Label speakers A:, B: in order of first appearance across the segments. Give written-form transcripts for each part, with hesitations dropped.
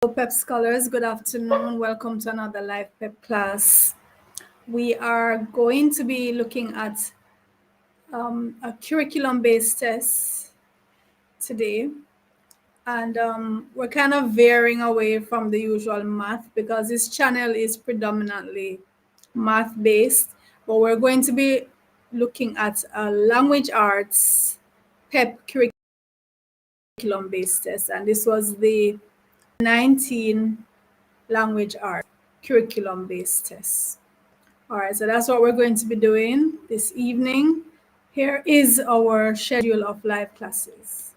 A: PEP scholars, good afternoon. Welcome to another live PEP class. We are going to be looking at a curriculum-based test today. And we're kind of veering away from the usual math because this channel is predominantly math-based. But we're going to be looking at a language arts PEP curriculum-based test. And this was the 19 language art curriculum based tests. All right, so that's what we're going to be doing this evening. Here is our schedule of live classes.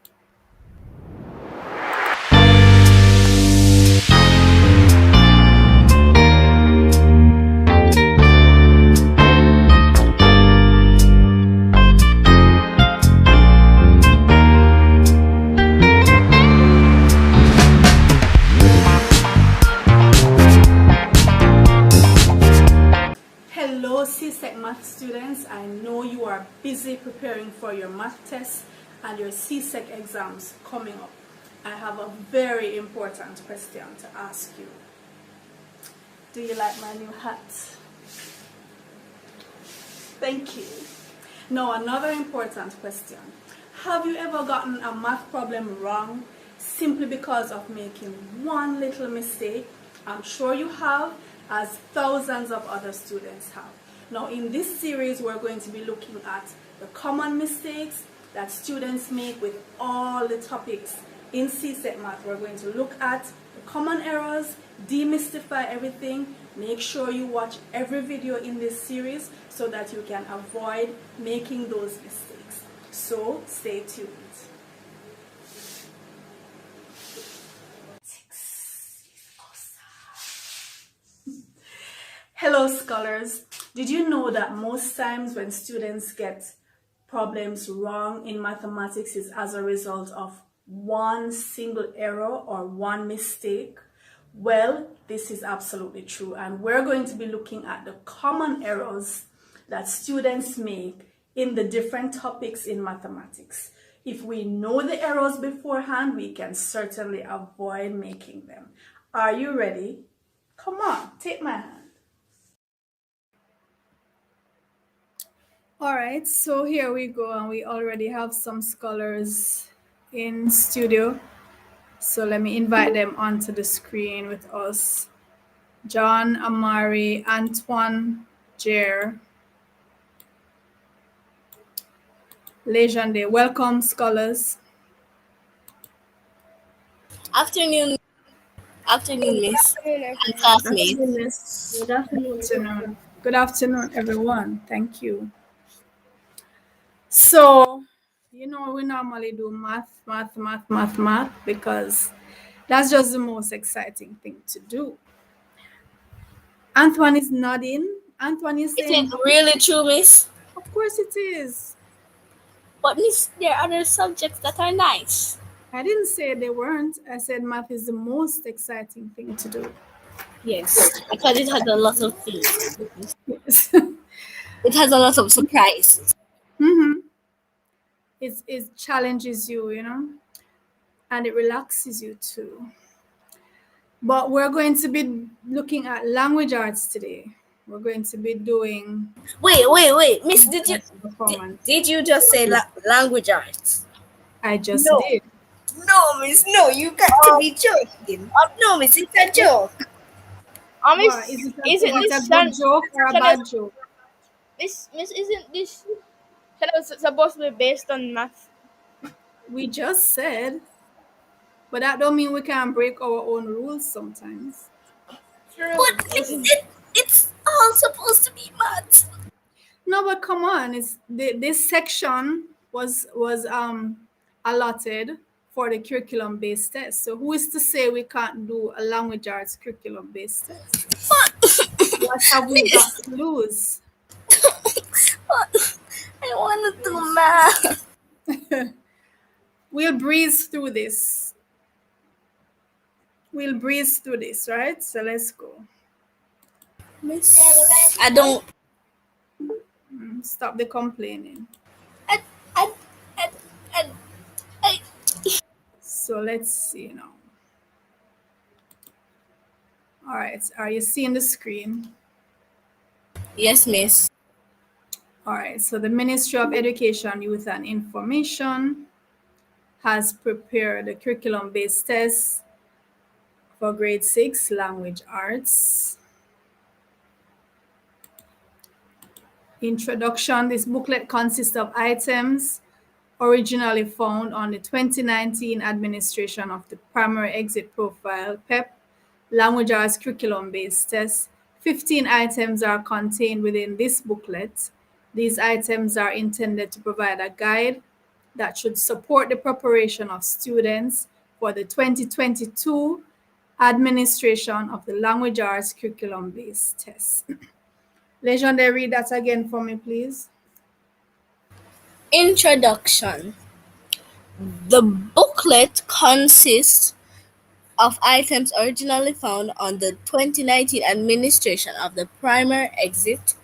A: Hello CSEC math students, I know you are busy preparing for your math tests and your CSEC exams coming up. I have a very important question to ask you. Do you like my new hat? Thank you. Now another important question. Have you ever gotten a math problem wrong simply because of making one little mistake? I'm sure you have, as thousands of other students have. Now in this series we're going to be looking at the common mistakes that students make with all the topics in CSEC math. We're going to look at the common errors, demystify everything, make sure you watch every video in this series so that you can avoid making those mistakes. So stay tuned. Hello scholars, did you know that most times when students get problems wrong in mathematics is as a result of one single error or one mistake? Well, this is absolutely true, and we're going to be looking at the common errors that students make in the different topics in mathematics. If we know the errors beforehand, we can certainly avoid making them. Are you ready? Come on, take my hand. All right, so here we go, and we already have some scholars in studio. So let me invite them onto the screen with us. John, Amari, Antoine, Jer, Legende. Welcome, scholars.
B: Afternoon, miss. And classmates.
A: Good afternoon. Good afternoon, everyone. Thank you. So, we normally do math because that's just the most exciting thing to do. Antoine is nodding. Antoine is saying,
B: Is it really true, miss?
A: of course it is.
B: But miss, there are other subjects that are nice.
A: I didn't say they weren't. I said math is the most exciting thing to do.
B: Yes, because it has a lot of things.
A: Yes.
B: It has a lot of surprises.
A: Mm-hmm. It challenges you, and it relaxes you too. But we're going to be looking at language arts today. We're going to be doing.
B: Wait, miss, did you just say language arts?
A: I just
B: No.
A: did.
B: No, miss, no, you got to be joking. No, miss, it's a joke.
A: Miss, is it a good joke or a bad joke?
C: Miss, isn't this channel supposed to be based on math?
A: We just said, but that don't mean we can break our own rules sometimes.
B: True. But it's all supposed to be math.
A: No, but come on, this section was allotted for the curriculum based test. So who is to say we can't do a language arts curriculum based test? What have we got to lose?
B: I want to do math.
A: We'll breeze through this. Right? So let's go.
B: Miss, I don't.
A: Stop the complaining. So let's see now. All right. Are you seeing the screen?
B: Yes, miss.
A: All right. So the Ministry of Education, Youth and Information has prepared a curriculum-based test for grade 6 language arts. Introduction. This booklet consists of items originally found on the 2019 administration of the Primary Exit Profile PEP Language Arts Curriculum-based test. 15 items are contained within this booklet. These items are intended to provide a guide that should support the preparation of students for the 2022 administration of the Language Arts Curriculum-based test. Legendre, read that again for me, please.
B: Introduction. The booklet consists of items originally found on the 2019 administration of the Primer Exit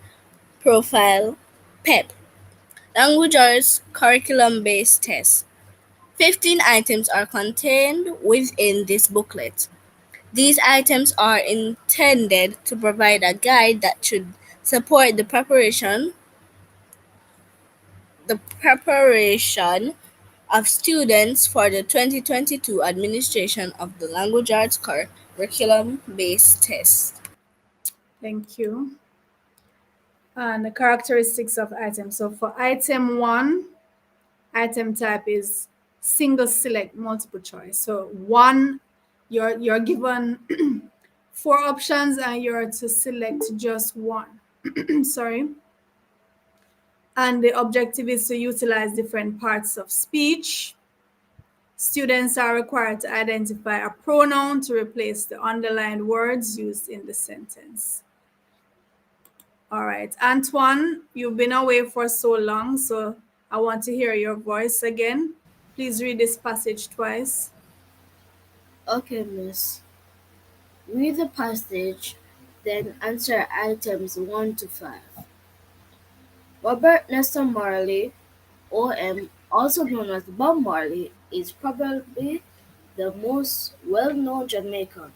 B: Profile PEP Language Arts Curriculum-based test. 15 items are contained within this booklet. These items are intended to provide a guide that should support the preparation of students for the 2022 administration of the Language Arts Curriculum-based test.
A: Thank you. And the characteristics of items. So for item 1, item type is single select multiple choice. So one, you're given 4 options and you're to select just one. Sorry. And the objective is to utilize different parts of speech. Students are required to identify a pronoun to replace the underlined words used in the sentence. All right, Antoine, you've been away for so long, so I want to hear your voice again. Please read this passage twice.
D: Okay, miss. Read the passage, then answer items 1 to 5. Robert Nestor Marley, OM, also known as Bob Marley, is probably the most well-known Jamaican.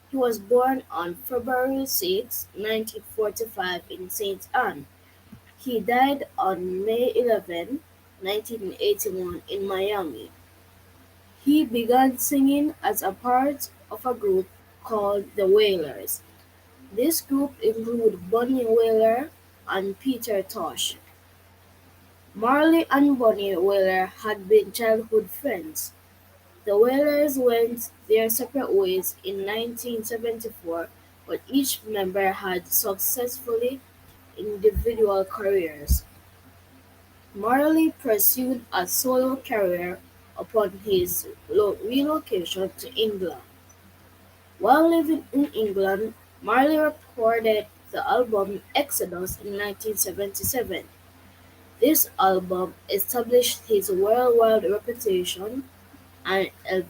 D: He was born on February 6, 1945 in St. Ann. He died on May 11, 1981 in Miami. He began singing as a part of a group called the Wailers. This group included Bunny Wailer and Peter Tosh. Marley and Bunny Wailer had been childhood friends. The Wailers went their separate ways in 1974, but each member had successfully individual careers. Marley pursued a solo career upon his relocation to England. While living in England, Marley recorded the album Exodus in 1977. This album established his worldwide reputation and ele-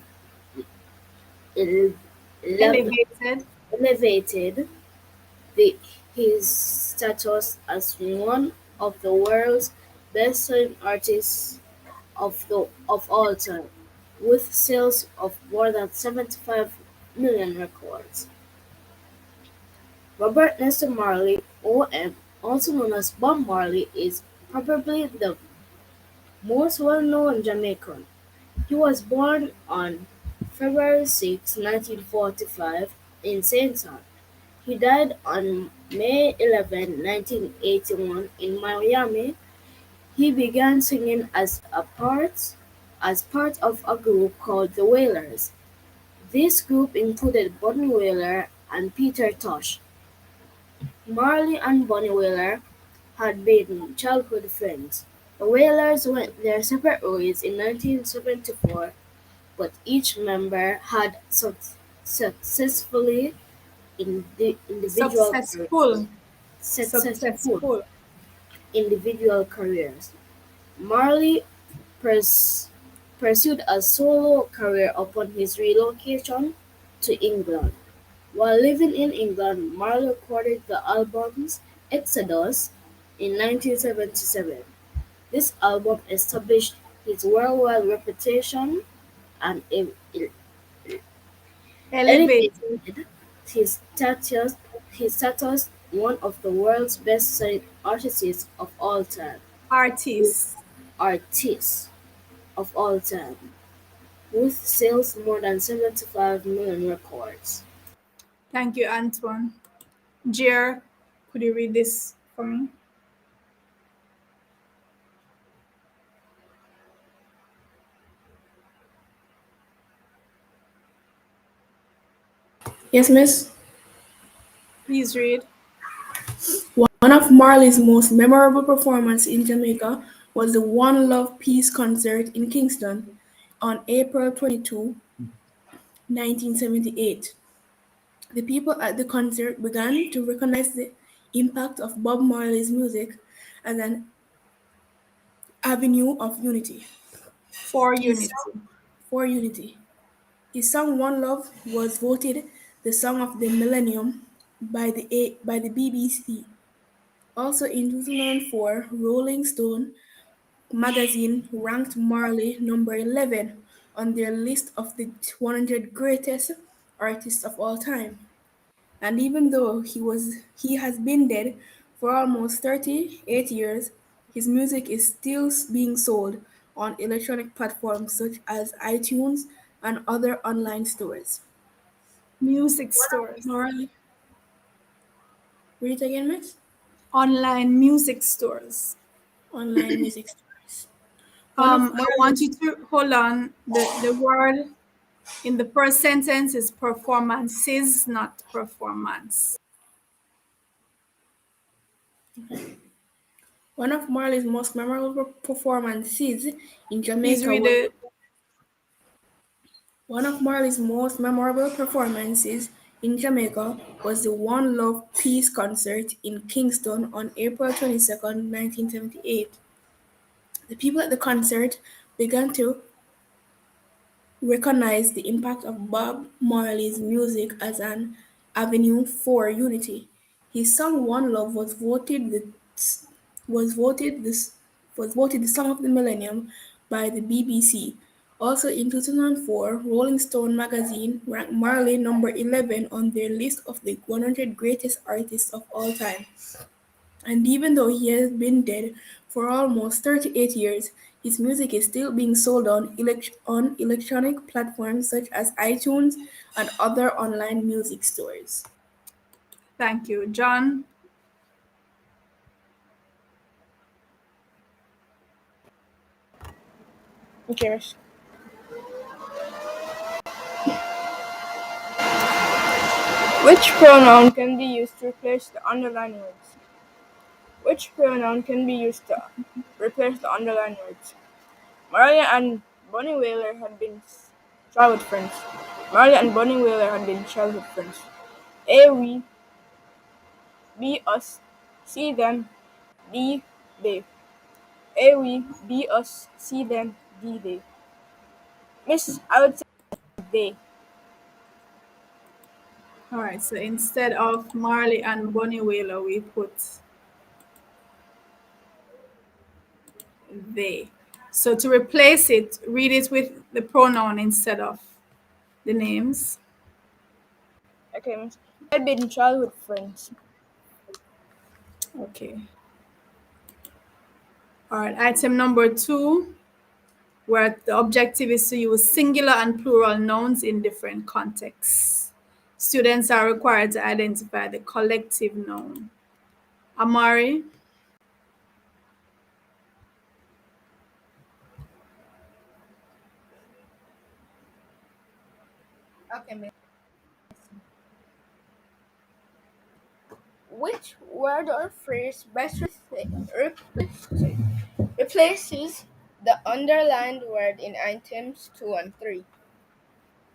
D: ele-
A: Elevated.
D: elevated his status as one of the world's best-selling artists of all time, with sales of more than 75 million records. Robert Nestor Marley, OM, also known as Bob Marley, is probably the most well-known Jamaican. He was born on February 6, 1945 in St. Ann. He died on May 11, 1981 in Miami. He began singing as part of a group called the Wailers. This group included Bunny Wailer and Peter Tosh. Marley and Bunny Wailer had been childhood friends. The Wailers went their separate ways in 1974, but each member had successfully
A: Successful.
D: successful
A: Successful.
D: individual careers. Marley pursued a solo career upon his relocation to England. While living in England, Marley recorded the albums Exodus in 1977. This album established his worldwide reputation and
A: Elevated.
D: His status, his status one of the world's best-selling artists of all time.
A: Artist.
D: Artists of all time, with sales more than 75 million records.
A: Thank you, Antoine. Jer, could you read this for me?
E: Yes, miss.
A: Please read.
E: One of Marley's most memorable performances in Jamaica was the One Love Peace concert in Kingston on April 22, 1978. The people at the concert began to recognize the impact of Bob Marley's music as an avenue of unity.
A: For
E: His
A: unity.
E: song for unity. His song One Love was voted the song of the millennium by the BBC. Also in 2004, Rolling Stone magazine ranked Marley number 11 on their list of the 100 greatest artists of all time. And even though he has been dead for almost 38 years, his music is still being sold on electronic platforms such as iTunes and other online stores.
A: Music
E: One of
A: stores.
E: Marley, read it again, miss?
A: Online music stores.
E: Online music stores. One of
A: I want
E: Marley's
A: you to hold on. The word in the first sentence is performances, not performance.
E: One of Marley's most memorable performances in
A: Please
E: Jamaica
A: read
E: was
A: it.
E: One of Marley's most memorable performances in Jamaica was the One Love Peace concert in Kingston on April 22nd, 1978. The people at the concert began to recognized the impact of Bob Marley's music as an avenue for unity. His song "One Love" was voted this was voted the song of the millennium by the BBC. Also in 2004, Rolling Stone magazine ranked Marley number 11 on their list of the 100 greatest artists of all time. And even though he has been dead for almost 38 years, his music is still being sold on electronic platforms such as iTunes and other online music stores.
A: Thank you. John,
C: Okay, miss. Which pronoun can be used to replace the underlined words? Which pronoun can be used to replace the underlined words? Maria and Bonnie Whaler had been childhood friends. Maria and Bonnie Whaler had been childhood friends. A we, B us, C them, D they. A we, B us, C them, D they. Miss, I would say they.
A: all right. So instead of Marley and Bonnie Whaler, we put they. So to replace it, read it with the pronoun instead of the names.
C: Okay, miss. Had been childhood friends.
A: Okay. All right. Item number 2, where the objective is to use singular and plural nouns in different contexts. Students are required to identify the collective noun. Amari,
B: Okay, miss. Which word or phrase best replaces the underlined word in items 2 and 3?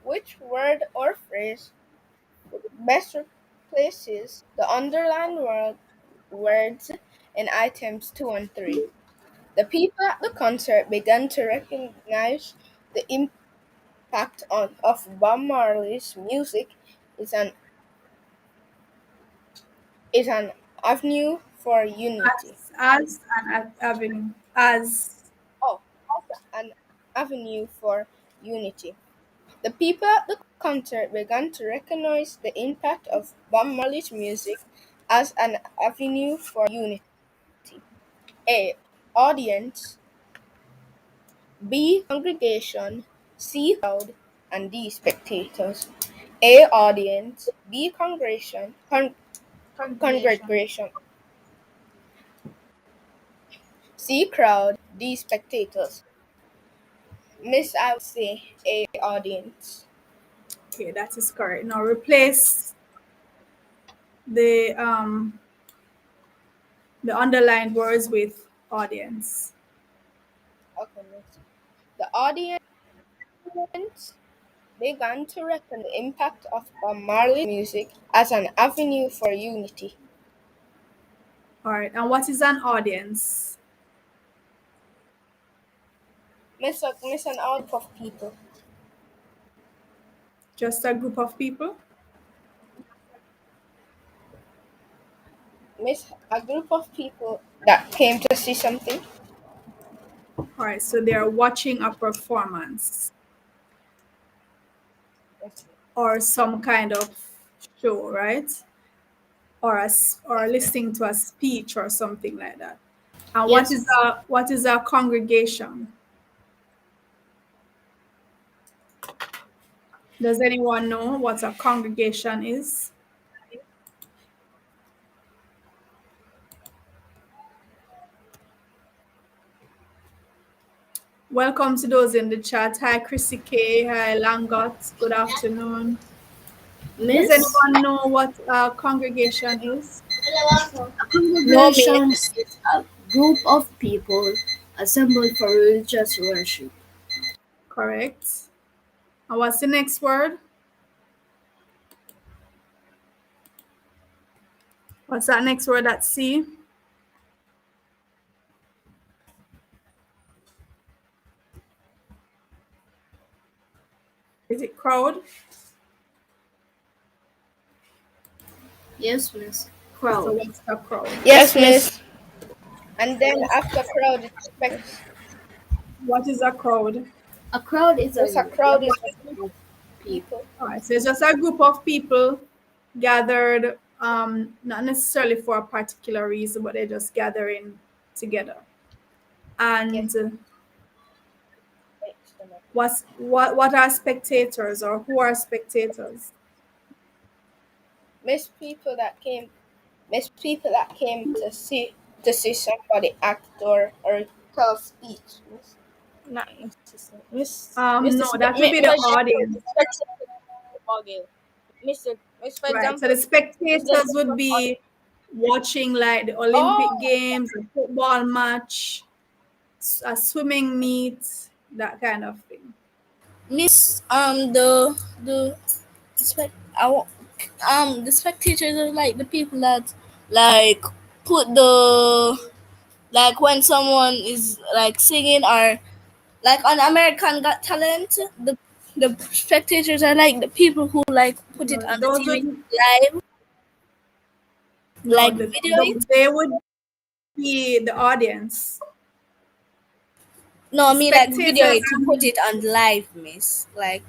B: Which word or phrase best replaces the underlined words in items 2 and 3? The people at the concert began to recognize the impact of Bob Marley's music is an is an avenue for unity.
A: as an avenue, as
B: Oh, also an avenue for unity. The people at the
C: concert began to recognize the impact of Bob Marley's music as an avenue for unity. A. Audience. B. Congregation. C. Crowd. And D. Spectators. A. Audience. B. Congregation. C. Crowd. D. Spectators. Miss, I would say A. Audience.
A: Okay, that is correct. Now replace the underlined words with audience.
C: Okay, Miss. The audience began to reckon the impact of Bob Marley's music as an avenue for unity.
A: All right, and what is an audience?
C: Miss an out of people.
A: Just a group of people?
C: Miss a group of people that came to see something.
A: All right, so they are watching a performance or some kind of show, right? Or listening to a speech or something like that. And
D: Yes.
A: what is a congregation? Does anyone know what a congregation is? Welcome to those in the chat. Hi, Chrissy K. Hi, Langot. Good afternoon. Does
D: Miss,
A: anyone know what a congregation is?
D: a
B: No,
D: congregation
B: miss.
D: is a group of people assembled for religious worship.
A: Correct. And what's the next word? What's that next word at C? Is it crowd?
D: Yes, miss.
A: So
D: Crowd.
A: what's a crowd?
C: Yes, Miss. And then after crowd,
A: What is a crowd?
D: A crowd is a
C: Miss a crowd is
D: large group of people.
A: All right, so it's just a group of people gathered, not necessarily for a particular reason, but they're just gathering together.
C: yes.
A: And what are spectators, or who are spectators?
C: Miss people that came to see somebody act or tell speech. Miss. Not necessarily. Miss
A: No, that would be
C: for
A: the
C: example,
A: audience,
C: football game. Miss for
A: right? So
C: example,
A: the
C: Miss the
A: spectators would be watching like the Olympic
C: oh
A: Games, a football match, a swimming meet, that kind of thing.
B: Miss, the spec, the spectators are like the people that like put the like when someone is like singing or like on American Got Talent, the spectators are like the people who like put it
A: No,
B: on the
A: those
B: TV
A: would
B: live,
A: no,
B: like video it.
A: they would be the audience.
B: No, I
A: The
B: mean like video
A: spectators
B: it to put it on live, miss. Like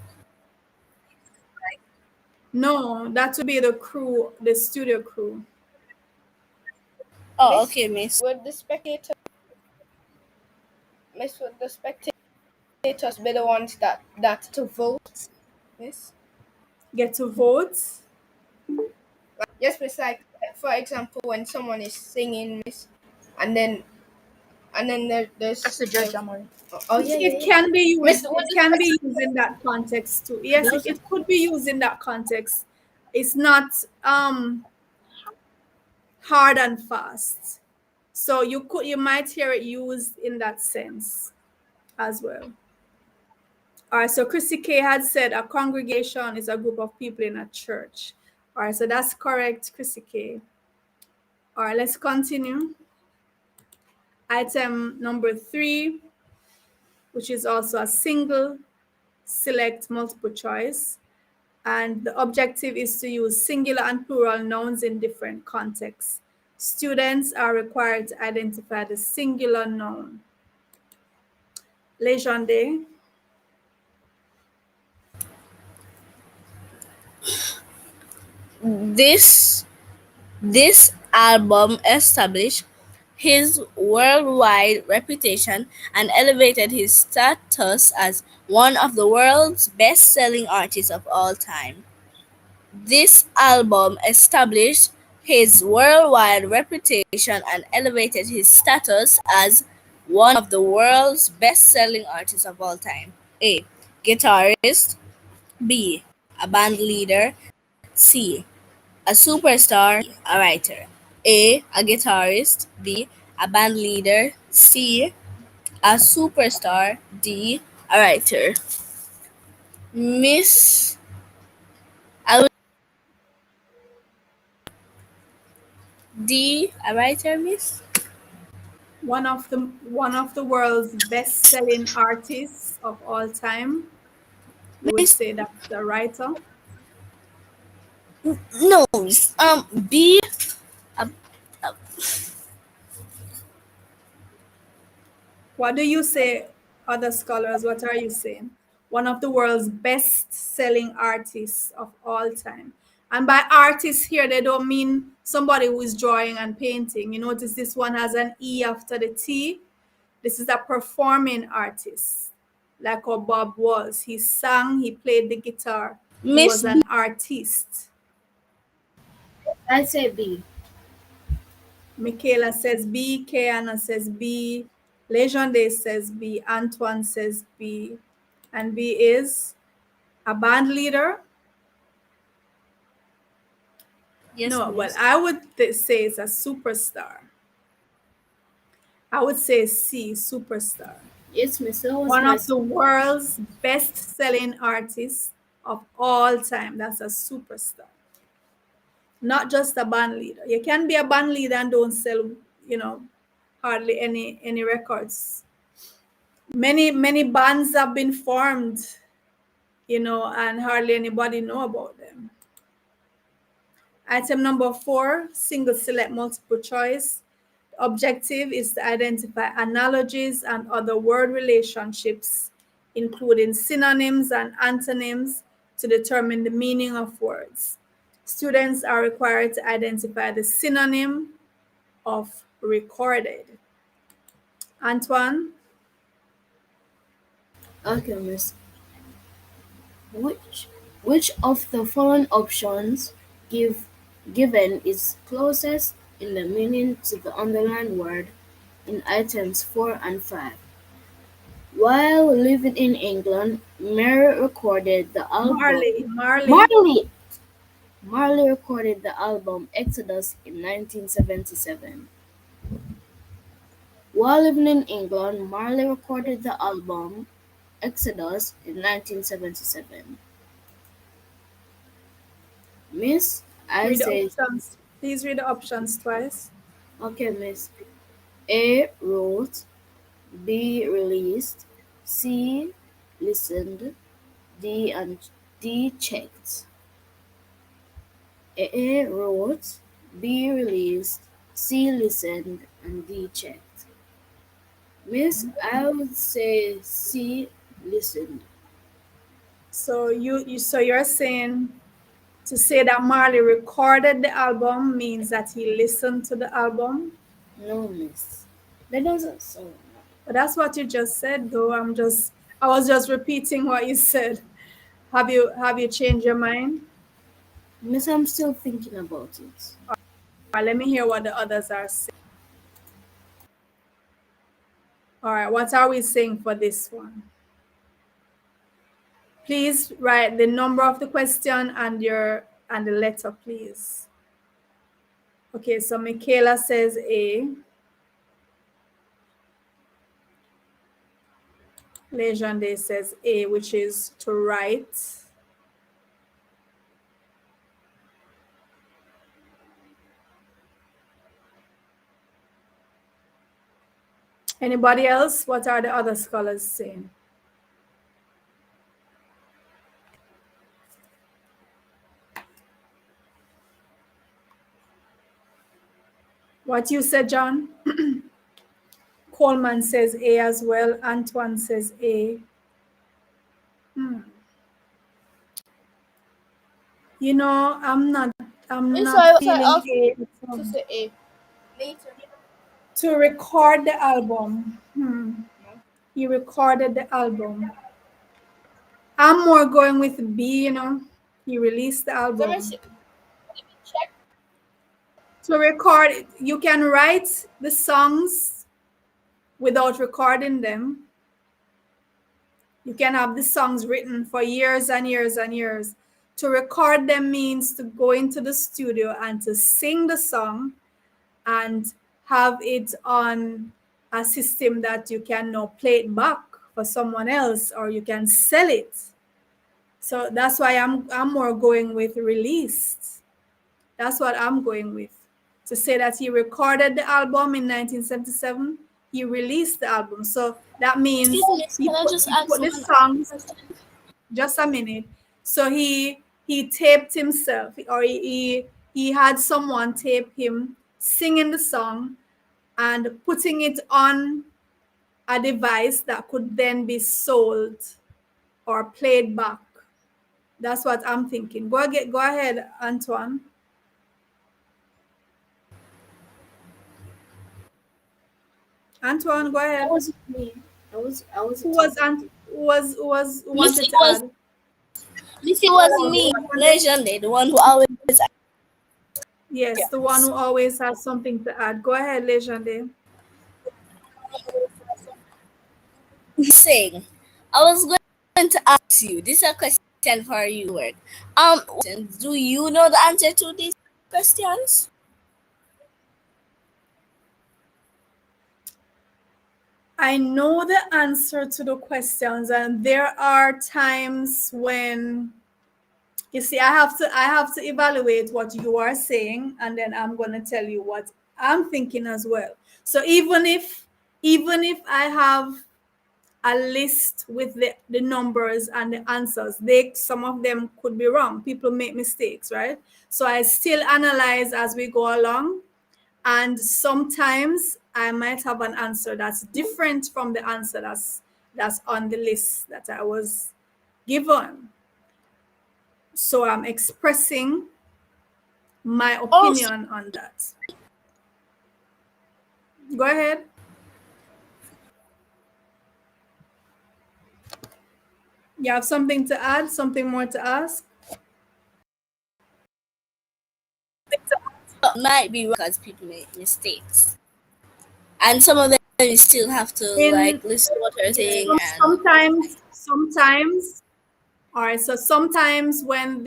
A: no, that would be the crew, the studio crew.
B: oh,
C: Miss
B: okay, miss.
C: would the spectator Miss would the spectators be the ones that to vote? Miss.
A: Get to vote.
C: Yes, Miss. Like for example, when someone is singing, Miss, and then there's
E: That's the judge, Amor.
C: oh
A: It,
C: yeah yeah
A: it
C: yeah.
A: can be
C: Miss,
A: used.
C: would
A: It
C: the
A: can be used in that context too. Yes, it could be used in that context. It's not hard and fast. So you might hear it used in that sense as well. All right, so Chrissy K had said a congregation is a group of people in a church. All right, so that's correct, Chrissy K. All right, let's continue. Item number 3, which is also a single select multiple choice. And the objective is to use singular and plural nouns in different contexts. Students are required to identify the singular noun. Legende.
B: This this album established his worldwide reputation and elevated his status as one of the world's best-selling artists of all time. This album established his worldwide reputation and elevated his status as one of the world's best-selling artists of all time. A. Guitarist. B. A band leader. C. A superstar. A writer. A. A guitarist. B. A band leader. C. A superstar. D. A writer. Miss, I would D. A writer, Miss.
A: One of the world's best-selling artists of all time. You would
B: Miss,
A: say that's the writer.
B: no, Miss. B. A, a,
A: What do you say, other scholars? What are you saying? One of the world's best-selling artists of all time. And by artists here, they don't mean somebody who is drawing and painting. You notice this one has an E after the T. This is a performing artist, like how Bob was. He sang, he played the guitar. He
B: Miss
A: was
B: B.
A: an artist.
D: I say B.
A: Michaela says B. Kiana says B. Lejonde says B. Antoine says B. And B is a band leader.
B: Yes,
A: No, well,
B: Miss.
A: I would say it's a superstar. I would say C, superstar.
D: Yes, Miss. That was
A: One
D: my
A: of the world's best-selling artists of all time. That's a superstar. Not just a band leader. You can be a band leader and don't sell, hardly any records. Many bands have been formed, and hardly anybody know about them. Item number 4, single select multiple choice. The objective is to identify analogies and other word relationships, including synonyms and antonyms, to determine the meaning of words. Students are required to identify the synonym of recorded. Antoine?
D: okay, Miss. Which of the following options given is closest in the meaning to the underlined word in items 4 and 5? While living in England, Mary recorded the
A: Marley.
D: album
A: Marley.
D: Marley. Marley recorded the album Exodus in 1977. While living in England, Marley recorded the album Exodus in 1977. Miss, I
A: Read the
D: say,
A: options. Please read the options twice.
D: okay, Miss. A wrote, B released, C listened, D checked. A wrote, B released, C listened, and D checked. Miss, I would say C listened.
A: So you're saying to say that Marley recorded the album means that he listened to the album.
D: No, Miss. That doesn't sound right.
A: But that's what you just said, though. I was just repeating what you said. Have you changed your mind?
D: Miss, I'm still thinking about it.
A: All right, let me hear what the others are saying. All right, what are we saying for this one? Please write the number of the question and the letter, please. Okay, so Michaela says A. Legende says A, which is to write. Anybody else? What are the other scholars saying? What you said, John? Coleman says A as well. Antoine says A. I'm not I'm
C: Yes,
A: not
C: I
A: feeling
C: also
A: A.
C: say A.
B: Later.
A: To record the album. He recorded the album. I'm more going with B, you know. He released the
C: Let me see.
A: album.
C: Let me check.
A: To record, you can write the songs without recording them. You can have the songs written for years and years and years. To record them means to go into the studio and to sing the song and have it on a system that you can now play it back for someone else or you can sell it. So that's why I'm more going with released. That's what I'm going with. To say that he recorded the album in 1977, he released the album. So that
B: Excuse
A: means
B: me, miss, can I just
A: he
B: ask
A: put the
B: one
A: songs,
B: question?
A: just a minute. So he taped himself, or he had someone tape him singing the song and putting it on a device that could then be sold or played back. That's what I'm thinking. Go ahead, Antoine. Antoine, go
D: That
A: ahead.
D: wasn't me. I
A: Who
D: wasn't
A: was
D: talking to.
A: who
B: Miss,
A: wanted
B: it
A: to
B: was
A: add?
B: Miss, it was
A: Who
B: me,
A: wanted?
B: Legend, the one who always
A: Yes, the one who always has something to add. Go ahead, Legende.
B: saying. I was going to ask you. This is a question for you, work. Do you know the answer to these questions?
A: I know the answer to the questions, and there are times when you see I have to evaluate what you are saying, and then I'm gonna tell you what I'm thinking as well. So even if I have a list with the numbers and the answers, some of them could be wrong. People make mistakes, right? So I still analyze as we go along, and sometimes I might have an answer that's different from the answer that's on the list that I was given. So I'm expressing my
B: Also,
A: opinion on that. Go ahead. You have something to add, something more to ask?
B: it might be wrong because people make mistakes. And some of them you still have to
A: In
B: like listen to what they're saying and
A: sometimes, all right. So sometimes when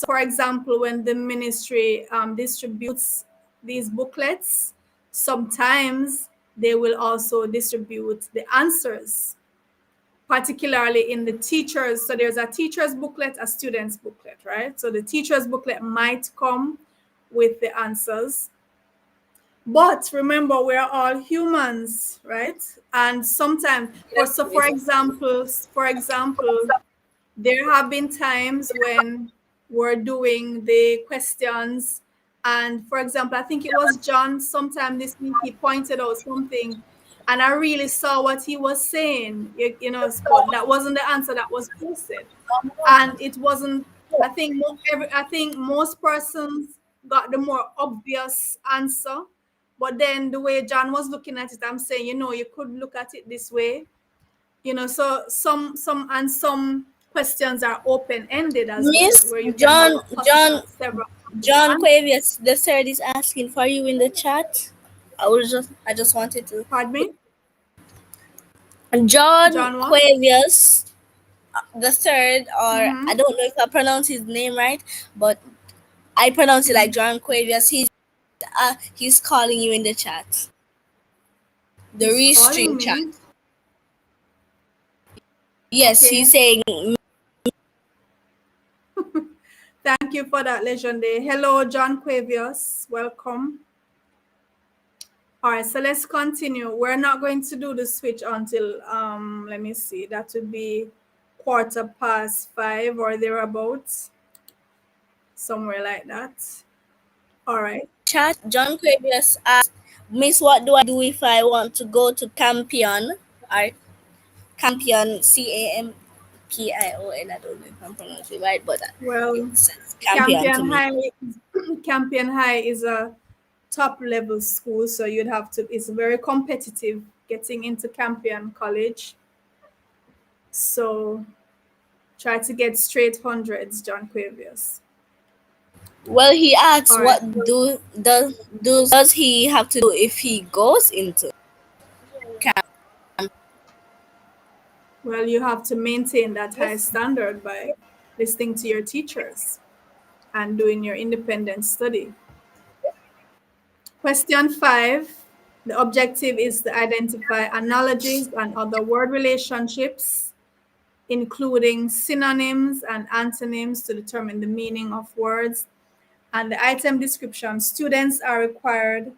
A: for example, when the ministry distributes these booklets, sometimes they will also distribute the answers, particularly in the teachers. So there's a teacher's booklet, a student's booklet, right? So the teacher's booklet might come with the answers. But remember, we're all humans, right? And sometimes, for example, there have been times when we're doing the questions, and for example, I think it was John sometime this week, he pointed out something, and I really saw what he was saying, but that wasn't the answer that was posted. And it wasn't, I think most persons got the more obvious answer, but then the way John was looking at it, I'm saying, you could look at it this way, so some questions are open ended as well,
B: Miss
A: where you can have
B: John
A: a possible
B: John
A: several
B: John
A: answers.
B: Quavius the third is asking for you in the chat. I just wanted to
A: Pardon me.
B: John
A: John what?
B: Quavius the third, or I
A: Mm-hmm.
B: don't know if I pronounce his name right, but I pronounce it like
A: Mm.
B: John Quavius. He's calling you in the chat, the
A: He's
B: restream
A: calling
B: chat.
A: me.
B: Yes, he's
A: Okay.
B: saying
A: Thank you for that, Legendary. Hello, John Quavius. Welcome. All right, so let's continue. We're not going to do the switch until let me see, that would be 5:15 or thereabouts, somewhere like that. All right.
B: chat. John Quavius asked, Miss, what do I do if I want to go to Campion? Or Campion, CAM. Pion. I don't know if I'm pronouncing it right, but
A: Well,
B: it's Campion to
A: Campion
B: me.
A: High, Campion High is a top level school, so you'd have to. It's very competitive getting into Campion College. So try to get straight hundreds, John Quavius.
B: Well, he asks,
A: All right.
B: what does he have to do if he goes into camp?
A: Well, you have to maintain that high standard by listening to your teachers and doing your independent study. Question 5. The objective is to identify analogies and other word relationships, including synonyms and antonyms to determine the meaning of words. And the item description, students are required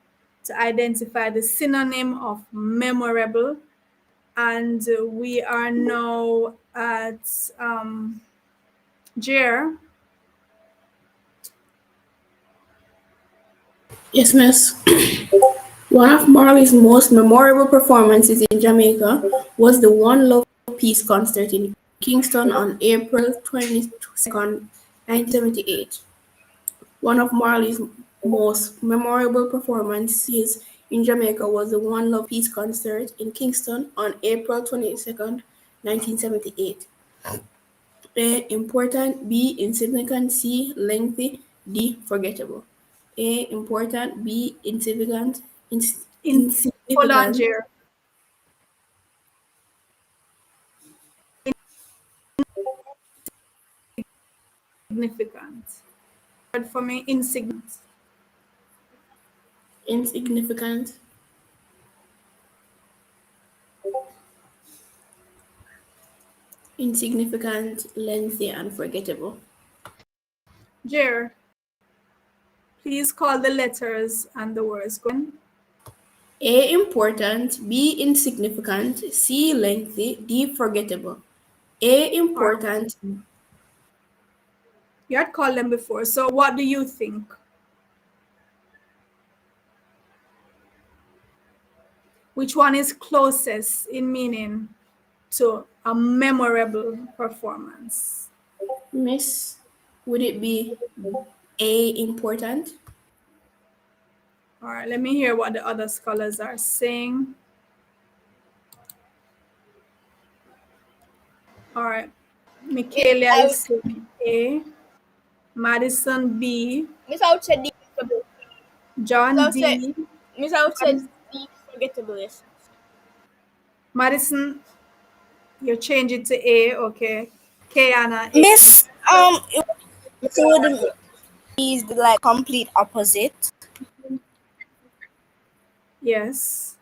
A: to identify the synonym of memorable. And we are now at Jer.
E: Yes, miss. One of Marley's most memorable performances in Jamaica was the One Love Peace concert in Kingston on April 22nd, 1978. One of Marley's most memorable performances in Jamaica was the One Love Peace concert in Kingston on April 22nd, 1978. A. Important. B. Insignificant. C. Lengthy. D. Forgettable. A. Important. B. Insignificant.
A: Hold on,
E: Insignificant.
A: Jer. Significant. Word for me, insignificant.
E: Insignificant. Insignificant. Lengthy and forgettable.
A: Jer, please call the letters and the words. Go on.
E: A. Important. B. Insignificant. C. Lengthy. D. Forgettable. A.
A: All right.
E: Important.
A: You had called them before. So what do you think? Which one is closest in meaning to a memorable performance?
E: Miss, would it be A. Important?
A: All right, let me hear what the other scholars are saying. All right, Michaela
C: I
A: is
C: would
A: saying A, Madison B,
C: Miss I would say D forgettable.
A: John D,
C: Miss I would say
A: Madis-
C: D forgettable. Yes.
A: Madison, you change it to A, okay. Kiana A.
B: Miss, it would be like complete opposite.
A: Yes.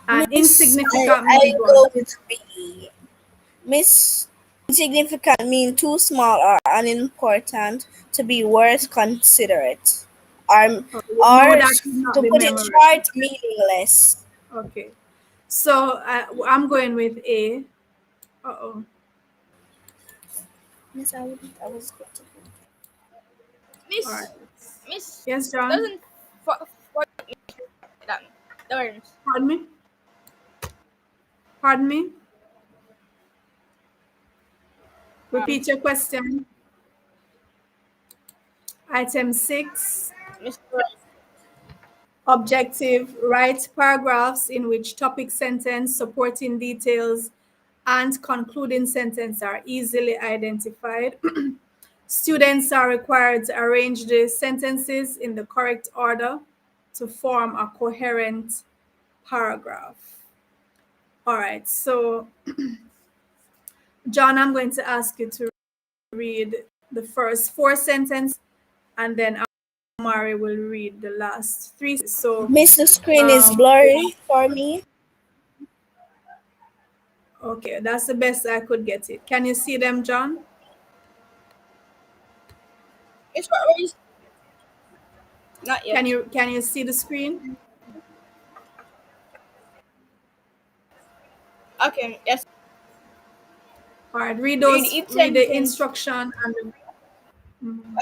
A: And
B: Miss,
A: insignificant
B: I
A: means what?
B: go with B. Miss, insignificant mean too small or unimportant to be worth considerate, or,
A: Oh, you know
B: or
A: that should not
B: to
A: be
B: put it
A: memorable.
B: short, meaningless.
A: Okay. So I'm going with A. Uh-oh.
B: Miss, I was going to go.
A: All right.
C: Miss Miss
A: Yes, John.
C: doesn't for that the words.
A: Pardon me? Pardon me?
C: Um,
A: Repeat your question. Item 6.
C: Miss
A: Objective. Write paragraphs in which topic sentence, supporting details, and concluding sentence are easily identified. Students are required to arrange the sentences in the correct order to form a coherent paragraph. All right, so John, I'm going to ask you to read the first 4 sentences, and then Amari will read the last 3. So,
B: Miss, the screen is
A: um,
B: blurry for me.
A: okay, that's the best I could get it. Can you see them, John?
C: Miss what is not
A: Can
C: yet.
A: you see the screen?
C: Okay. Yes.
A: All right,
C: Read each
A: read the
C: sentence.
A: instruction and mhm.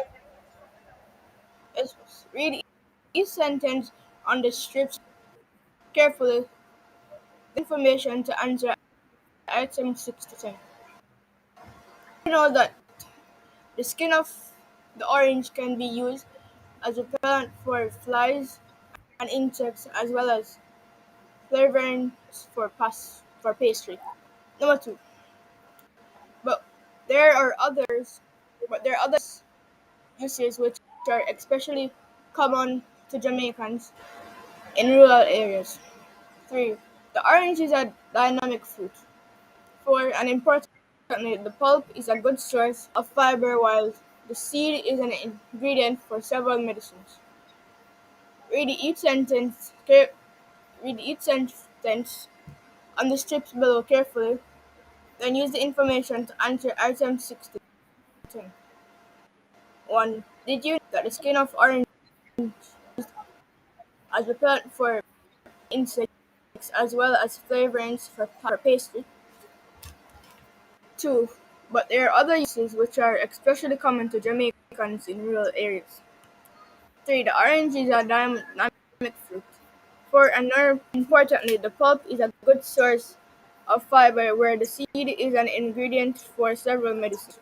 C: Yes. Read each sentence on the strips carefully. Information to answer item 6 to 10. You know that the skin of the orange can be used as a repellent for flies and insects as well as flavorings for pastry. Number 2. But there are others but there are other uses which are especially common to Jamaicans in rural areas. 3. The orange is a dynamic fruit. 4. And importantly, the pulp is a good source of fiber while the seed is an ingredient for several medicines. Read each sentence read each sentence on the strips below carefully, then use the information to answer item 16. 1. Did you know that the skin of orange is used as repellent for insects as well as flavorings for pastry? 2. But there are other uses which are especially common to Jamaicans in rural areas. 3. The orange is a dynamic fruit. 4. And more importantly, the pulp is a good source of fiber where the seed is an ingredient for several medicines.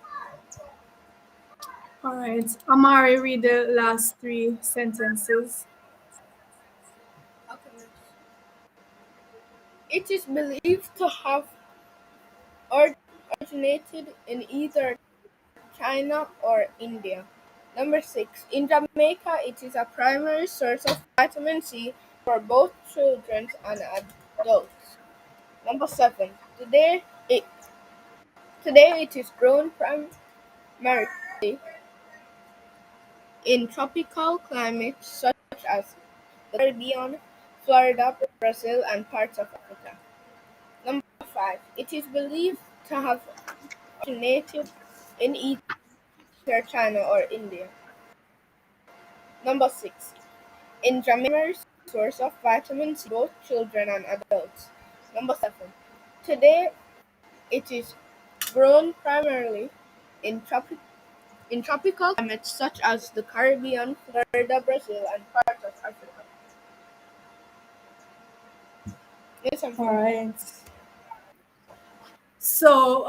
A: All right. Amari, read the last three sentences.
B: Okay. It is believed to have originated in either China or India. Number 6. In Jamaica, it is a primary source of vitamin C for both children and adults. Number 7. It, today it is grown primarily in tropical climates such as the Caribbean, Florida, Brazil, and parts of Africa. Number 5. It is believed to have originated in either China or India. Number 6. In Jamaica, source of vitamin C both children and adults. Number 7. Today it is grown primarily in tropical climates such as the Caribbean, Florida, Brazil, and parts of Africa. Yes, I'm
A: All
B: finished.
A: right. So,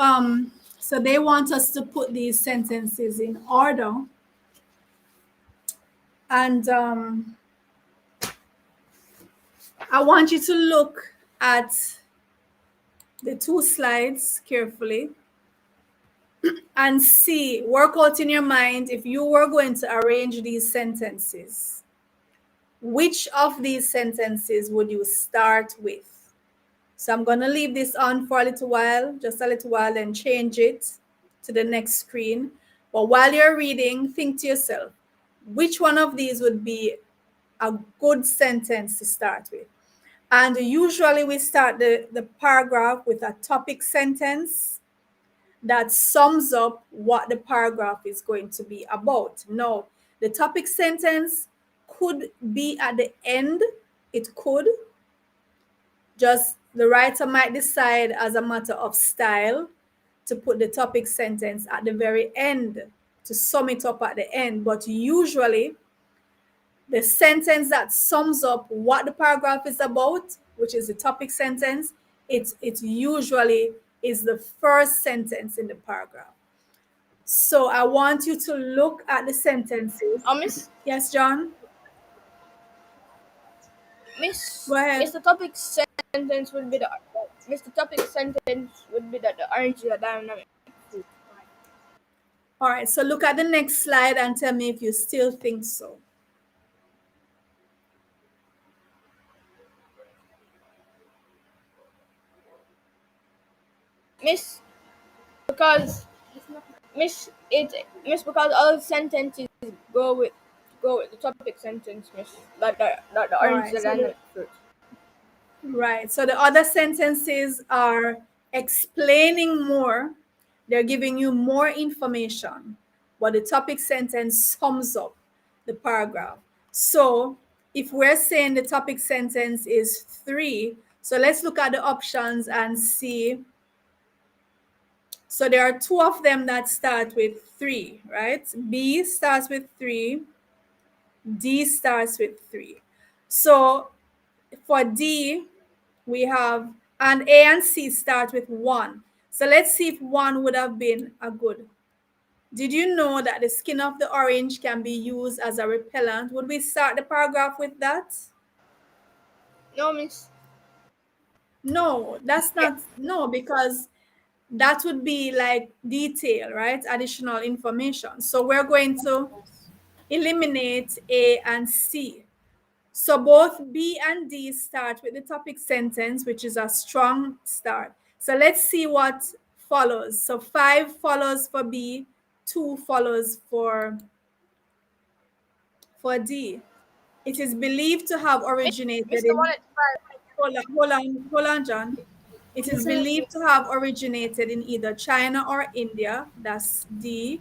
A: so they want us to put these sentences in order, and I want you to look at the two slides carefully and see, work out in your mind if you were going to arrange these sentences. Which of these sentences would you start with? So I'm going to leave this on for a little while, just a little while, and change it to the next screen. But while you're reading, think to yourself, which one of these would be a good sentence to start with? And usually we start the paragraph with a topic sentence that sums up what the paragraph is going to be about. Now, the topic sentence could be at the end. It could. Just the writer might decide as a matter of style to put the topic sentence at the very end to sum it up at the end. But usually, the sentence that sums up what the paragraph is about, which is the topic sentence, it usually is the first sentence in the paragraph. So I want you to look at the sentences.
C: Miss,
A: Yes, John?
C: Miss,
A: Go ahead.
C: The topic sentence would be the topic sentence would be that the orange is a dynamic fruit.
A: All right, so look at the next slide and tell me if you still think so.
C: Miss, because because all sentences go with the topic sentence, Miss. That the
A: All
C: orange is
A: right,
C: a
A: so
C: dynamic fruit.
A: right. So the other sentences are explaining more. They're giving you more information, but the topic sentence sums up the paragraph. So if we're saying the topic sentence is 3, so let's look at the options and see. So there are 2 of them that start with 3, right? B starts with 3, D starts with 3. So for D, we have And A and C start with 1. So let's see if 1 would have been a good. Did you know that the skin of the orange can be used as a repellent? Would we start the paragraph with that?
C: No, miss.
A: No, that's not, no, because that would be like detail, right? Additional information. So we're going to
D: Yes.
A: eliminate A and C. So both B and D start with the topic sentence, which is a strong start. So let's see what follows. So 5 follows for B, 2 follows for D. It is believed to have originated
C: Mr.
A: in,
C: Wallet 5.
A: hold on, John. It is
D: Yes, I
A: believed to have originated in either China or India, that's D.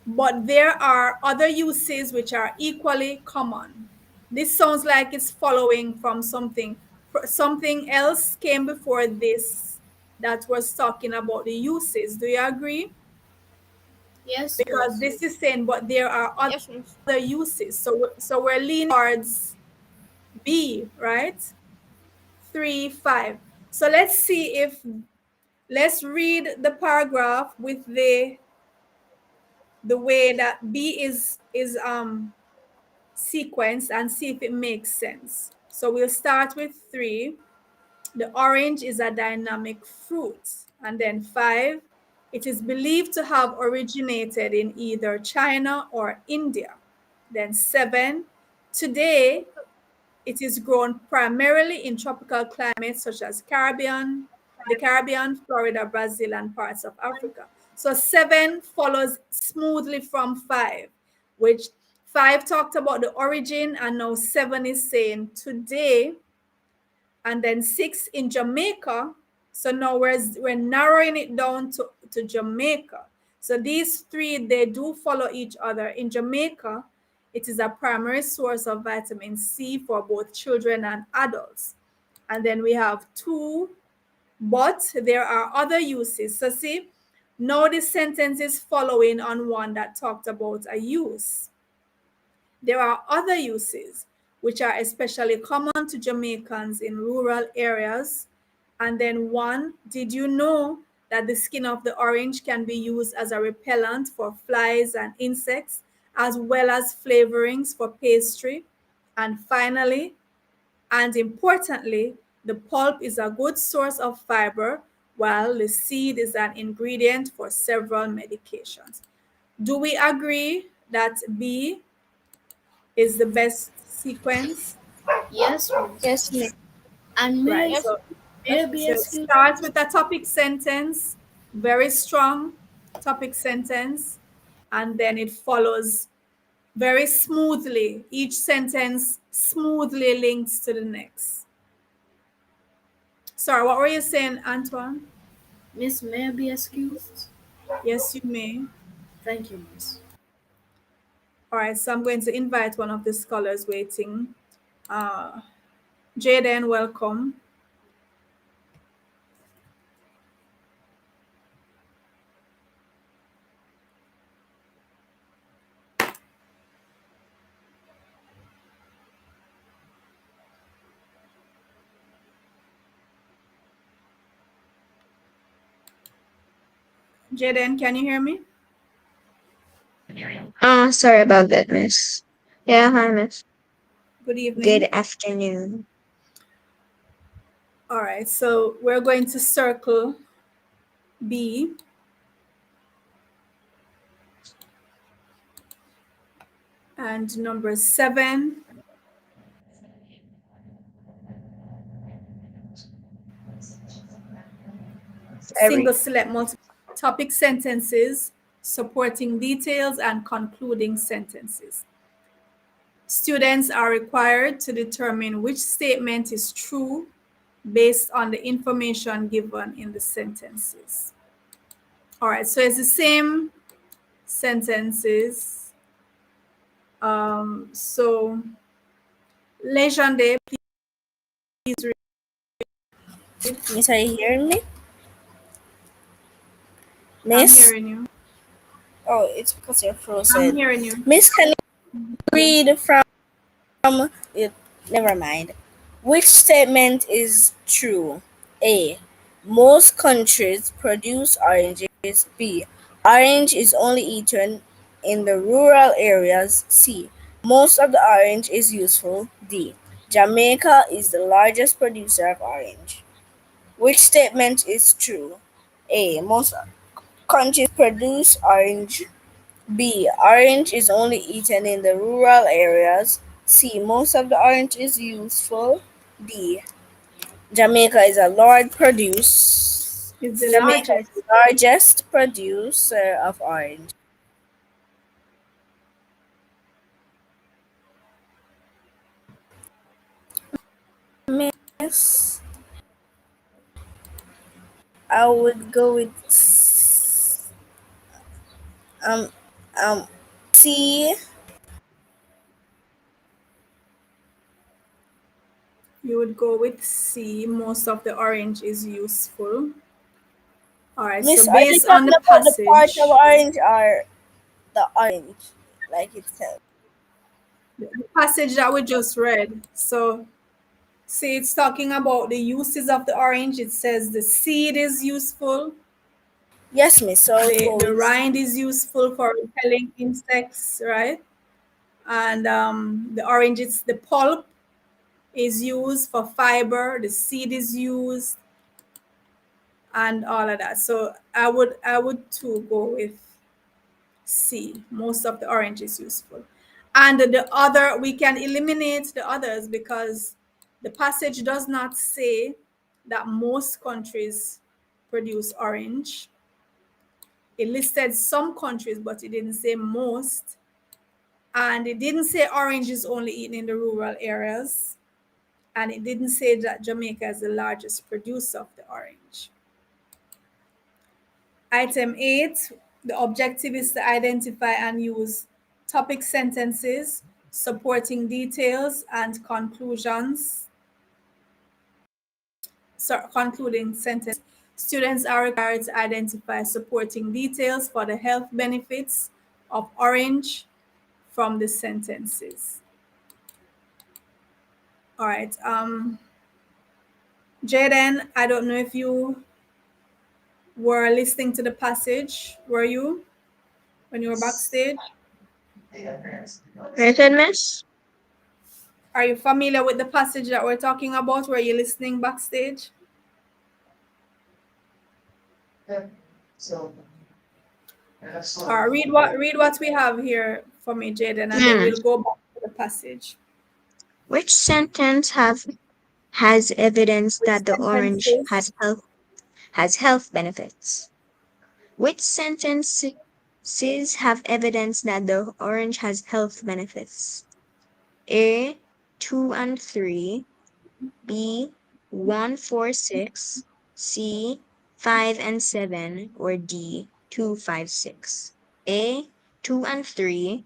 A: But there are other uses which are equally common. This sounds like it's following from something. Something else came before this that was talking about the uses. Do you agree?
D: Yes,
A: Because
D: miss.
A: this is saying, but there are
C: Yes, miss.
A: other uses. So we're leaning towards B, right? 3, 5. So let's read the paragraph with the way that B is sequence and see if it makes sense. So we'll start with 3. The orange is a dynamic fruit. And then 5, it is believed to have originated in either China or India. Then 7, today it is grown primarily in tropical climates such as the Caribbean, Florida, Brazil, and parts of Africa. So 7 follows smoothly from 5, which 5 talked about the origin, and now 7 is saying today, and then 6 in Jamaica. So now we're narrowing it down to Jamaica. So these 3, they do follow each other. In Jamaica, it is a primary source of vitamin C for both children and adults. And then we have 2, but there are other uses. So see, now this sentence is following on one that talked about a use. There are other uses which are especially common to Jamaicans in rural areas. And then 1, did you know that the skin of the orange can be used as a repellent for flies and insects, as well as flavorings for pastry? And finally, and importantly, the pulp is a good source of fiber, while the seed is an ingredient for several medications. Do we agree that B is the best sequence?
D: Yes,
B: Yes,
D: miss.
B: miss.
D: And
A: Right.
C: Yes,
D: may I
C: yes,
D: be
C: miss.
A: So it
D: excused,
A: starts
D: miss?
A: with a topic sentence, very strong topic sentence, and then it follows very smoothly. Each sentence smoothly links to the next. Sorry, what were you saying, Antoine?
D: Miss, may I be excused?
A: Yes, you may.
D: Thank you, miss.
A: All right, so I'm going to invite one of the scholars waiting. Uh, Jaden, welcome. Jaden, can you hear me?
F: Sorry about that, miss. Yeah, hi, miss.
A: Good
F: Good
A: evening.
F: afternoon.
A: All right, so we're going to circle B. And number 7, single
F: Sorry.
A: select multiple topic sentences, supporting details, and concluding sentences. Students are required to determine which statement is true based on the information given in the sentences. All right, so it's the same sentences. So, Legende, please read.
B: Miss, are you hearing me?
A: I'm
B: Miss?
A: hearing you.
B: Oh, it's because you're
A: I'm
B: frozen.
A: hearing you.
B: Miss, can you read from it? Never mind. Which statement is true? A. Most countries produce oranges. B. Orange is only eaten in the rural areas. C. Most of the orange is useful. D. Jamaica is the largest producer of orange. Which statement is true? A. Most countries produce orange. B. Orange is only eaten in the rural areas. C. Most of the orange is useful. D. Jamaica is a large produce.
A: Is the
B: Jamaica is
A: largest.
B: the largest producer of orange. Miss, I would go with um um C.
A: You would go with C. Most of the orange is useful. All right. So
B: Miss, are you
A: based on
B: talking
A: the
B: about the part of
A: passage,
B: orange or the orange, like itself?
A: the passage that we just read. So see, it's talking about the uses of the orange. It says the seed is useful.
B: Yes, miss. So I would go
A: The
B: with C.
A: rind is useful for repelling insects, right? And the orange, it's the pulp is used for fiber. The seed is used, and all of that. So I would too go with C. Most of the orange is useful. And the other, we can eliminate the others because the passage does not say that most countries produce orange. It listed some countries, but it didn't say most. And it didn't say orange is only eaten in the rural areas. And it didn't say that Jamaica is the largest producer of the orange. Item 8, the objective is to identify and use topic sentences, supporting details, and conclusions. So, concluding sentence. Students are required to identify supporting details for the health benefits of orange from the sentences. All right. Jaden, I don't know if you were listening to the passage. Were you when you were backstage?
F: Written, miss?
A: Are you familiar with the passage that we're talking about? Were you listening backstage? Or read what we have here for me, Jaden, and then
F: Hmm.
A: we'll go back to the passage.
F: Which sentence has evidence
A: Which
F: that the orange
A: sentences?
F: has health benefits? Which sentences have evidence that the orange has health benefits? A, 2 and 3, B, 1, 4, 6, C, 5 and 7, or D, 2, 5, 6. A, 2 and 3,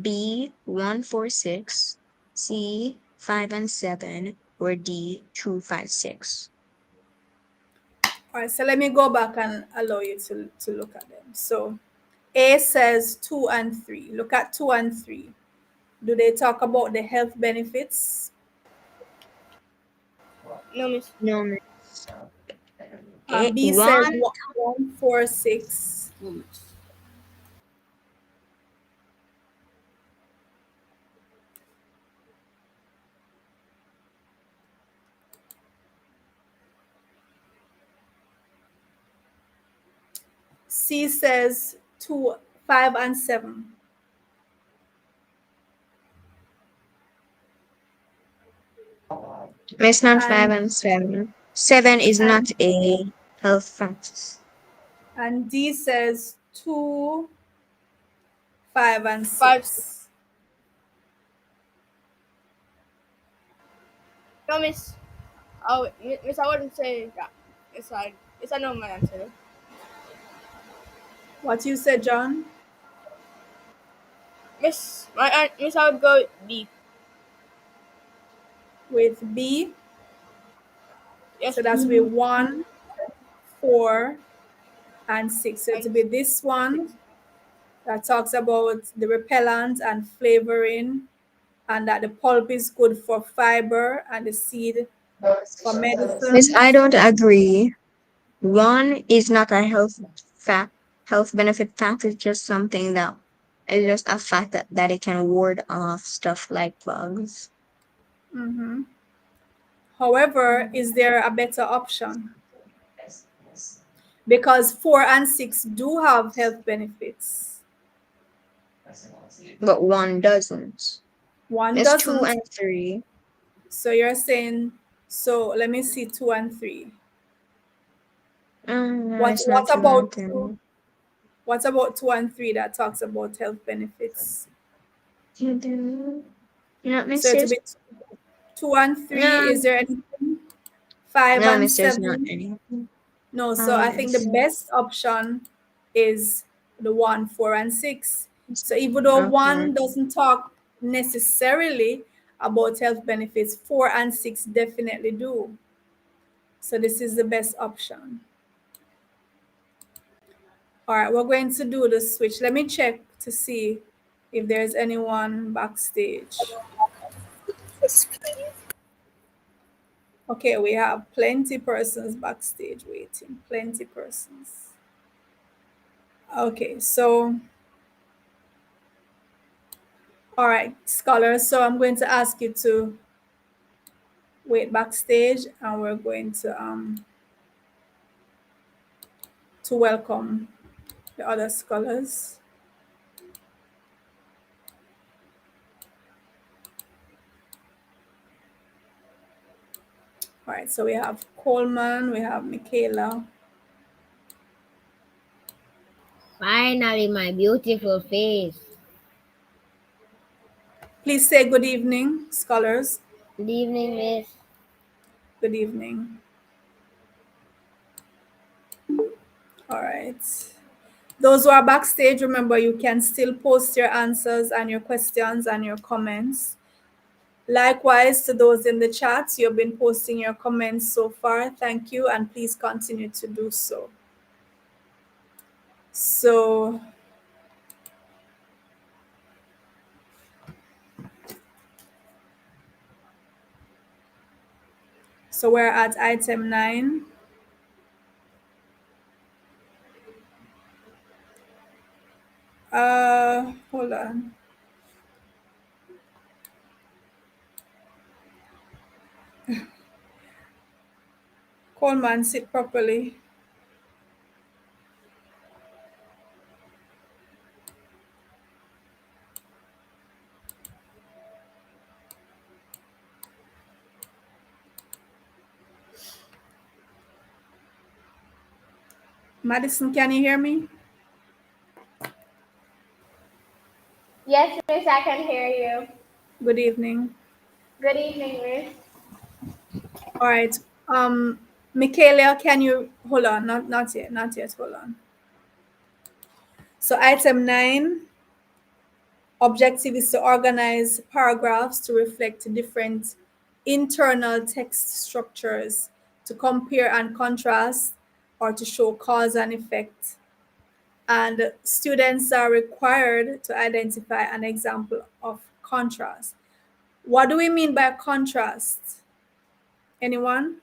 F: B, 1, 4, 6, C, 5 and 7, or D, 2, 5, 6.
A: All right, so let me go back and allow you to look at them. So A says 2 and 3. Look at 2 and 3. Do they talk about the health benefits?
C: No, miss.
F: No, miss. A,
A: B says
F: 1,
A: 1, 4, 6. C says 2, 5, and 7.
F: it's not 5
A: And
F: and 7. 7 is not
A: and
F: a health factor.
A: and D says 2, 5, and
C: Five.
A: 6.
C: No, miss. Oh, miss, I wouldn't say that. It's I know my answer.
A: What you said, John?
C: Miss, I would go B.
A: With B. So
C: Yes,
A: that's
C: miss.
A: be 1, 4, and 6. So
C: And
A: to be this one
C: six.
A: that talks about the repellent and flavoring. and that the pulp is good for fiber and the seed for
F: Miss,
A: medicine.
F: I don't agree. One is not a health benefit fact. It's just something that it's just a fact that it can ward off stuff like bugs.
A: Hmm. However, is there a better option? Because 4 and 6 do have health benefits.
F: But one doesn't.
A: One
F: There's two
A: doesn't.
F: and three.
A: So you're saying, so let me see 2 and 3.
F: No,
A: What
F: it's not
A: what
F: two and
A: about
F: three.
A: what about 2 and 3 that talks about health benefits?
F: You do? You know,
A: So it will
F: Mrs.
A: be 2 and 3.
F: No,
A: Is there anything? Five
F: no,
A: and
F: Miss, there's not
A: seven.
F: any.
A: No,
F: Oh,
A: so I think the
F: yes.
A: best option is the 1, 4, and 6. So even though
F: Okay.
A: one doesn't talk necessarily about health benefits, 4 and 6 definitely do. So this is the best option. All right, we're going to do the switch. Let me check to see if there's anyone backstage. Okay, we have plenty persons backstage waiting. Plenty persons. Okay, so all right, scholars. So I'm going to ask you to wait backstage, and we're going to welcome the other scholars. All right, so we have Coleman, we have Michaela.
G: Finally, my beautiful face.
A: Please say good evening, scholars.
G: Good evening, Miss.
A: Good evening. All right. Those who are backstage, remember you can still post your answers and your questions and your comments. Likewise, to those in the chat, you've been posting your comments so far. Thank you, and please continue to do so. So, we're at item 9. Hold on. Coleman, sit properly. Madison, can you hear me?
B: Yes, Miss, I can hear you.
A: Good evening.
B: Good evening, Miss.
A: All right. Michaela, can you hold on? Not yet. Not yet. Hold on. So item 9, objective is to organize paragraphs to reflect different internal text structures, to compare and contrast, or to show cause and effect. And students are required to identify an example of contrast. What do we mean by contrast? Anyone?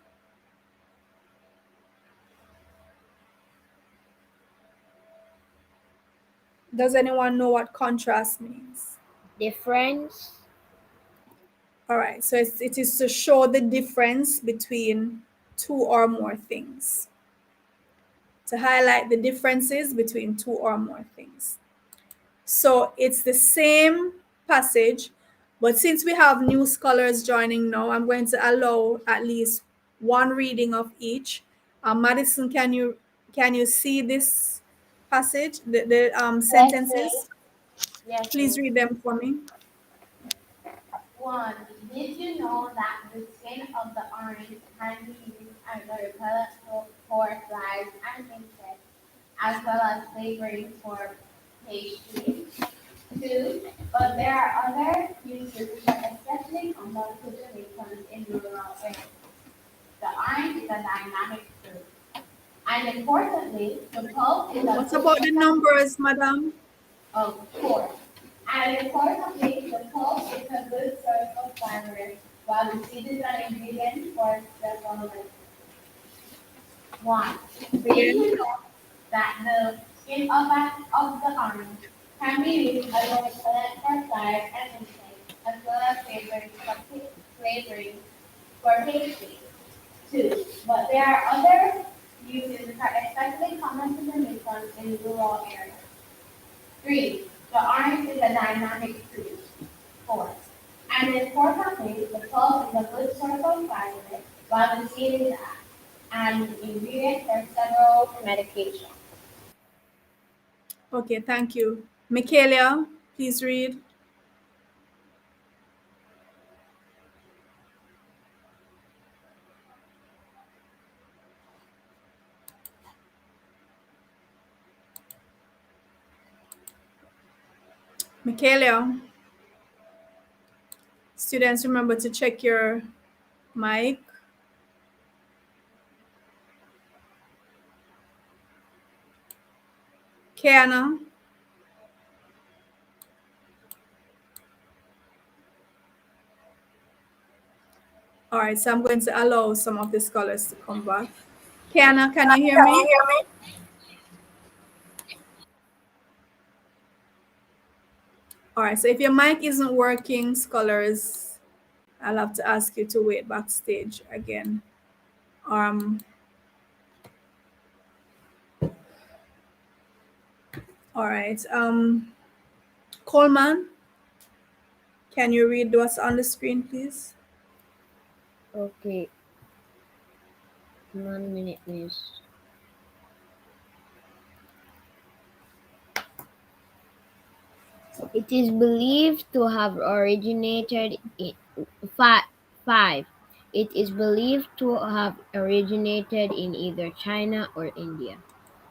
A: Does anyone know what contrast means?
G: Difference.
A: All right, so it is to show the difference between two or more things, to highlight the differences between two or more things. So it's the same passage, but since we have new scholars joining now, I'm going to allow at least one reading of each. Madison, can you see this passage, the
B: Yes, Miss.
A: sentences?
B: Yes,
A: Please
B: Miss.
A: read them for me.
B: 1. Did you know that the skin of the orange can be used as a repellent for flies and insects, as well as flavoring for pastries? 2. But there are other uses which are especially common to Jamaicans in rural areas. The orange is a dynamic fruit. And importantly, the pulp is a
A: What
B: good
A: about the numbers, madam?
B: of course. And importantly,
D: the pulp is a good source of fiber, while the seed is an ingredient for the following. 1. Reading notes that the skin of the orange can be used as a repellent for flies and insects, as well as flavoring for pastry. 2. But there are other uses that are especially common to the Mekong in rural areas. 3. The orange is a dynamic fruit. 4. And importantly, the pulp is a good source of fiber, while the seed is an ingredient for several medications.
A: Okay, thank you. Michaela, please read. Michaela, students, remember to check your mic. Kiana. All right, so I'm going to allow some of the scholars to come back. Kiana, can you hear me? All right, so if your mic isn't working, scholars, I'll have to ask you to wait backstage again. Um, all right. Coleman, can you read what's on the screen, please?
G: Okay, 1 minute, miss. It is believed to have originated in five. It is believed to have originated in either China or India.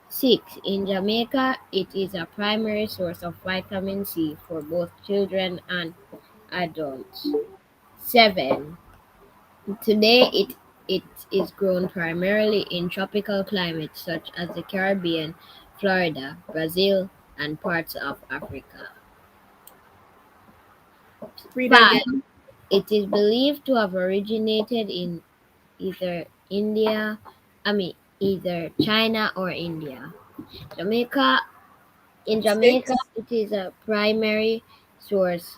G: 6. In Jamaica, it is a primary source of vitamin C for both children and adults. 7. Today, it is grown primarily in tropical climates such as the Caribbean, Florida, Brazil, and parts of Africa.
A: Read
G: 5.
A: again.
G: It is believed to have originated in either India, either China or India. Jamaica In Jamaica,
A: 6.
G: it is a primary source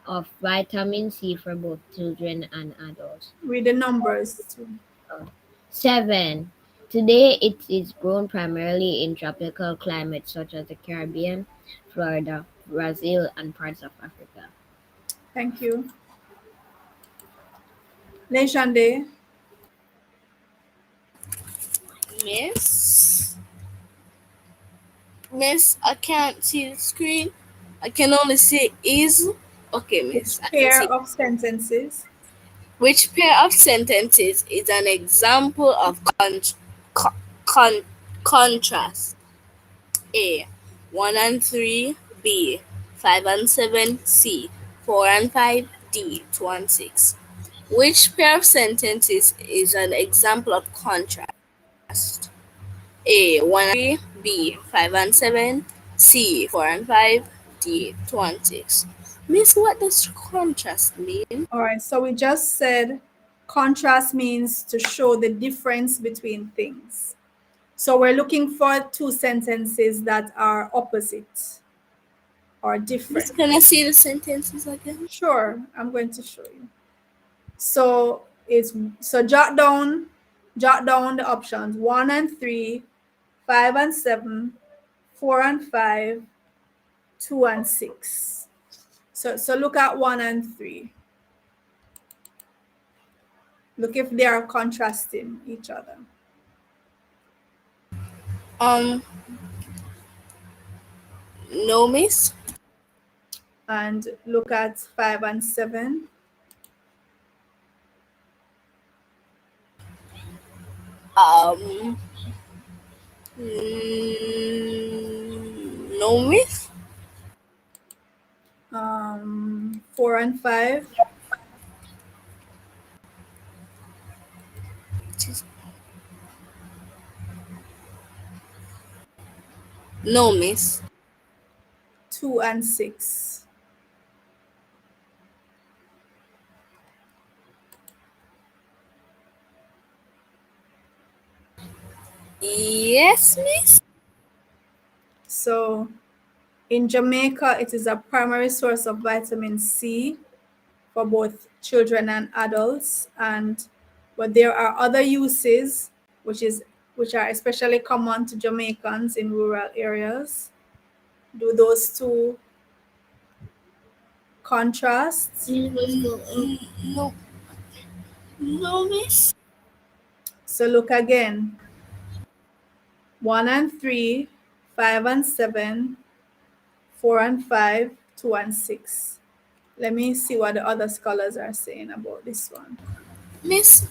G: of vitamin C for both children and adults.
A: Read the numbers too.
G: 7. Today, it is grown primarily in tropical climates such as the Caribbean, Florida, Brazil, and parts of Africa.
A: Thank you. Leshande,
B: Miss? Miss, I can't see the screen. I can only see is. Okay,
A: which
B: miss, I can
A: pair
B: see.
A: of sentences?
B: Which pair of sentences is an example of con- con- contrast? A. 1 and 3. B. 5 and 7. C. 4 and 5. D. 2 and 6. Which pair of sentences is an example of contrast? A. 1 and 3. B. 5 and 7. C. 4 and 5. D. 2 and 6. Miss, what does contrast mean?
A: All right, so we just said contrast means to show the difference between things. So we're looking for two sentences that are opposite or
B: Miss,
A: different.
B: can I see the sentences again?
A: Sure, I'm going to show you. So jot down the options 1 and 3, 5 and 7, 4 and 5, 2 and 6. So look at 1 and 3. Look if they are contrasting each other.
B: Um, no, miss.
A: And look at 5 and 7.
B: Um, no, miss.
A: 4 and 5.
B: No, miss.
A: 2 and 6.
B: Yes, miss.
A: So in Jamaica, it is a primary source of vitamin C for both children and adults, and but there are other uses which are especially common to Jamaicans in rural areas. Do those two contrast?
B: No, no, miss.
A: So look again. 1 and 3, 5 and 7, 4 and 5, 2 and 6. Let me see what the other scholars are saying about this one.
B: Miss,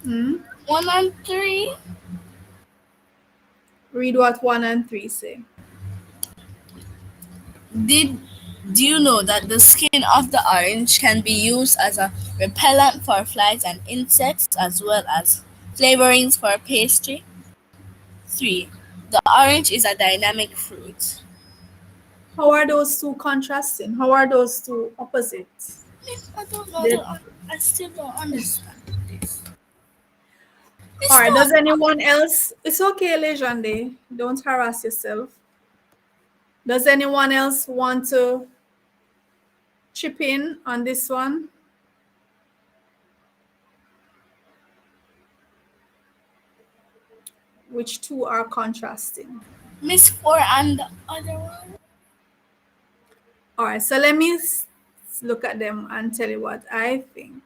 A: Hmm?
B: 1 and 3.
A: Read what 1 and 3 say.
B: Did do you know that the skin of the orange can be used as a repellent for flies and insects as well as flavorings for pastry? 3. The orange is a dynamic fruit.
A: How are those two contrasting? How are those two opposites?
B: Miss, I don't know.
A: They,
B: I still don't understand this.
A: all
B: Miss,
A: right,
B: don't.
A: does anyone else? It's okay, Lejande. Don't harass yourself. Does anyone else want to chip in on this one? Which two are contrasting?
B: Miss 4 and the other one.
A: All right, so let me look at them and tell you what I think.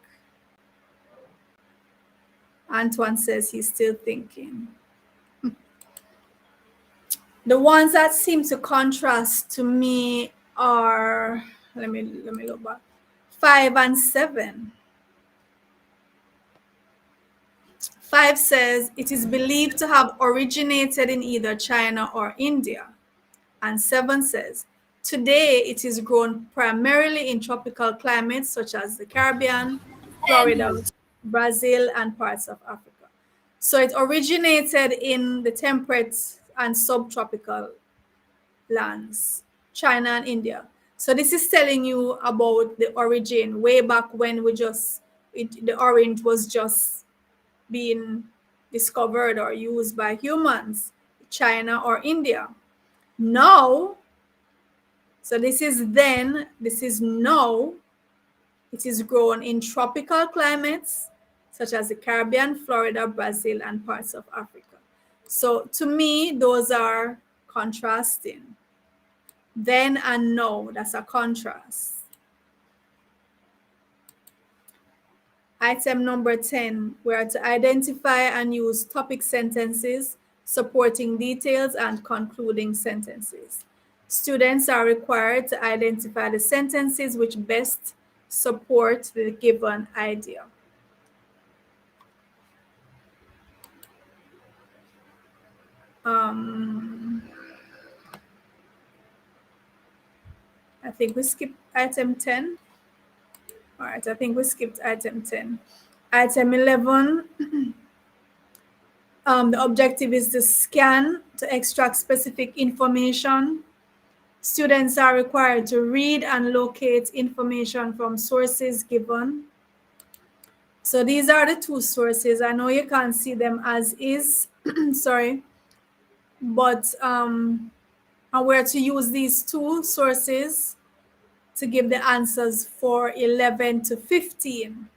A: Antoine says he's still thinking. The ones that seem to contrast to me are, let me look back. 5 and 7. 5 says it is believed to have originated in either China or India. And 7 says today it is grown primarily in tropical climates such as the Caribbean, Florida, Brazil, and parts of Africa. So it originated in the temperate and subtropical lands, China and India. So this is telling you about the origin way back when the orange was just being discovered or used by humans, China or India. Now, so this is then, this is now, it is grown in tropical climates such as the Caribbean, Florida, Brazil, and parts of Africa. So to me, those are contrasting. Then and now, that's a contrast. Item number 10, we are to identify and use topic sentences, supporting details, and concluding sentences. Students are required to identify the sentences which best support the given idea. I think we skipped item 10. All right, I think we skipped item 10. Item 11, the objective is to scan to extract specific information. Students are required to read and locate information from sources given. So these are the two sources. I know you can't see them as is, sorry, but and we're to use these two sources to give the answers for 11 to 15.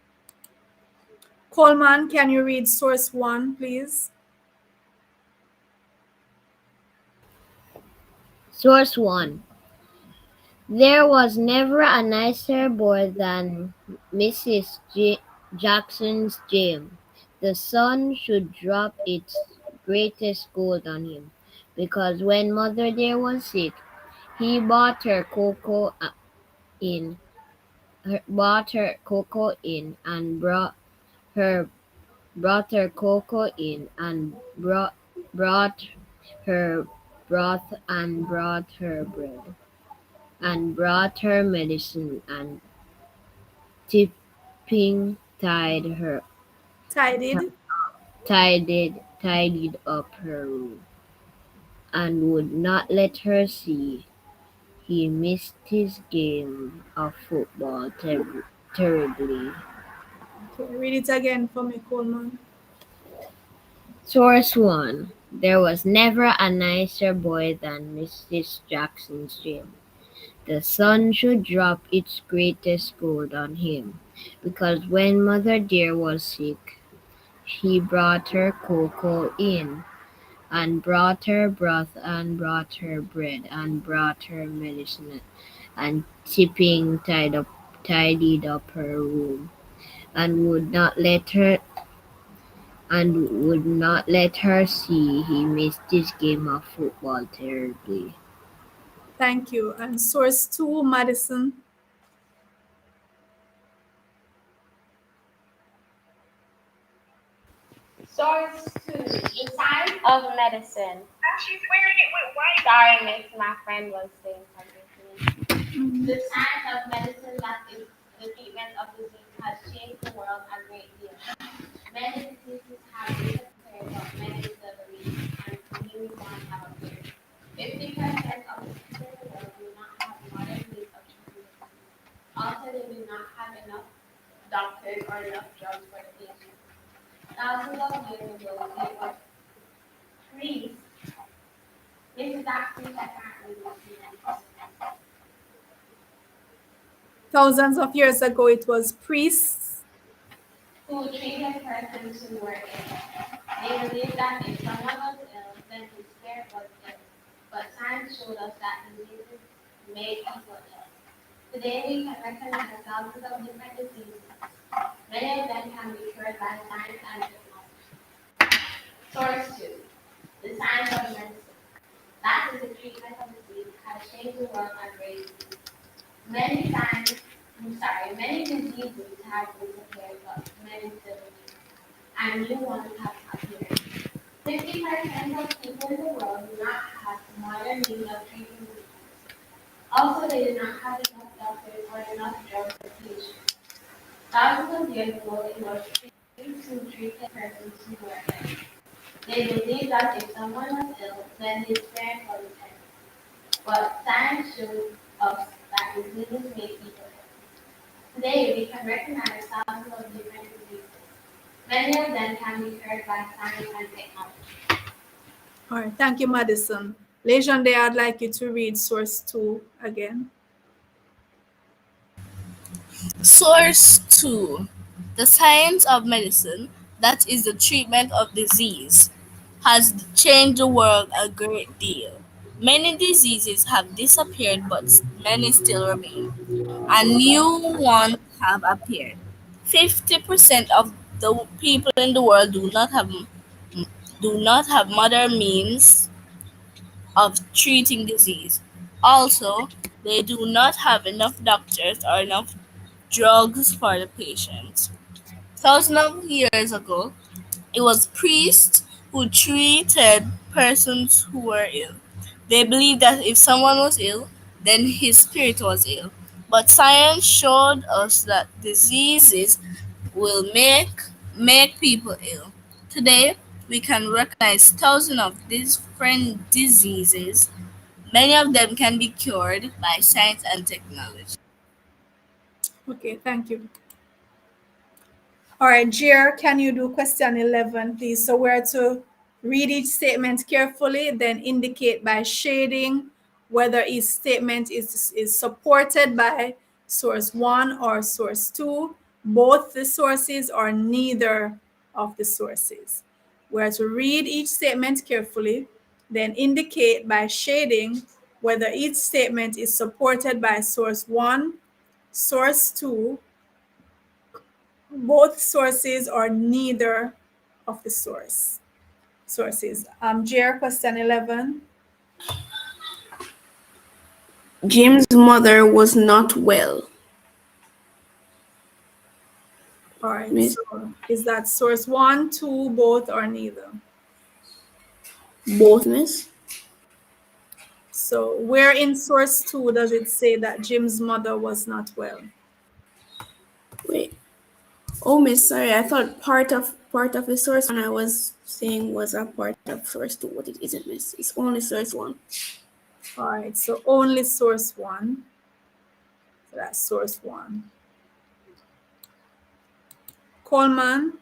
A: Coleman, can you read source 1, please?
G: Source 1. There was never a nicer boy than Mrs. Jackson's Jim. The sun should drop its greatest gold on him, because when Mother Dear was sick, he in, bought her cocoa in, and brought her cocoa in, and brought her broth, and brought her bread, and brought her medicine, and tipping
A: Tidied.
G: tidied up her room, and would not let her see He missed his game of football terribly.
A: Okay, read it again for me, Coleman.
G: Source 1. There was never a nicer boy than Mrs. Jackson's Jim. The sun should drop its greatest gold on him, because when Mother dear was sick, he brought her cocoa in, and brought her broth, and brought her bread, and brought her medicine, and tipping tidied up her room, and would not let her see he missed his game of football terribly.
A: Thank you. And source 2, Madison.
B: Source 2. The Science of Medicine. She's wearing it with white. Sorry, miss. My friend was saying something to me. The science of medicine, that is the treatment of disease, has changed the world a great deal. Many diseases have disappeared, but many still remain, and new ones have appeared. 50% of the people in the world do not have modern means of treating disease. Also, they do not have enough doctors or enough drugs for the patient. Thousands of years ago, there were priests. This is actually I can't really see that.
A: Thousands of years ago, it was priests.
B: Who treated persons who were ill. They believed that if someone was ill, then his spirit was ill. But science showed us that diseases made people ill. Today we can recognize thousands of different diseases. Many of them can be cured by science and technology. Source 2. The science of medicine. That is the treatment of disease has changed the world a great deal. Many diseases have disappeared, but many still remain, and new ones have appeared. 50% of people in the world do not have modern means of treating disease. Also, they do not have enough doctors or enough drugs for patients. Thousands of years ago, it was priests who treated persons who were ill. They believed that if someone was ill, then his spirit was ill. But science showed us that diseases make people ill. Today, we can recognize thousands of different diseases. Many of them can be cured by science and technology.
A: All right, thank you, Madison. Legende, I'd like you to read source 2 again.
B: Source 2. The science of medicine, that is the treatment of disease, has changed the world a great deal. Many diseases have disappeared, but many still remain, and new ones have appeared. 50% of the people in the world do not have modern means of treating disease. Also, they do not have enough doctors or enough drugs for the patients. Thousands of years ago, it was priests who treated persons who were ill. They believed that if someone was ill, then his spirit was ill. But science showed us that diseases will make people ill. Today, we can recognize thousands of different diseases. Many of them can be cured by science and technology.
A: Okay, thank you. All right, Jer, can you do question 11, please? So we're to read each statement carefully, then indicate by shading whether each statement is supported by source 1 or source 2, both the sources or neither of the sources. We're to read each statement carefully, then indicate by shading whether each statement is supported by source 1, source 2, both sources or neither of the sources. Jer, question 11.
C: Jim's mother was not well.
A: All right,
C: Miss,
A: so is that source 1, 2, both, or neither?
C: both, miss.
A: So where in source 2 does it say that Jim's mother was not well?
C: Wait. Oh, miss, sorry. I thought part of the source one I was saying was a part of source two, but it isn't, miss. It's only source one.
A: All right, so only source 1. So that's source 1. Coleman,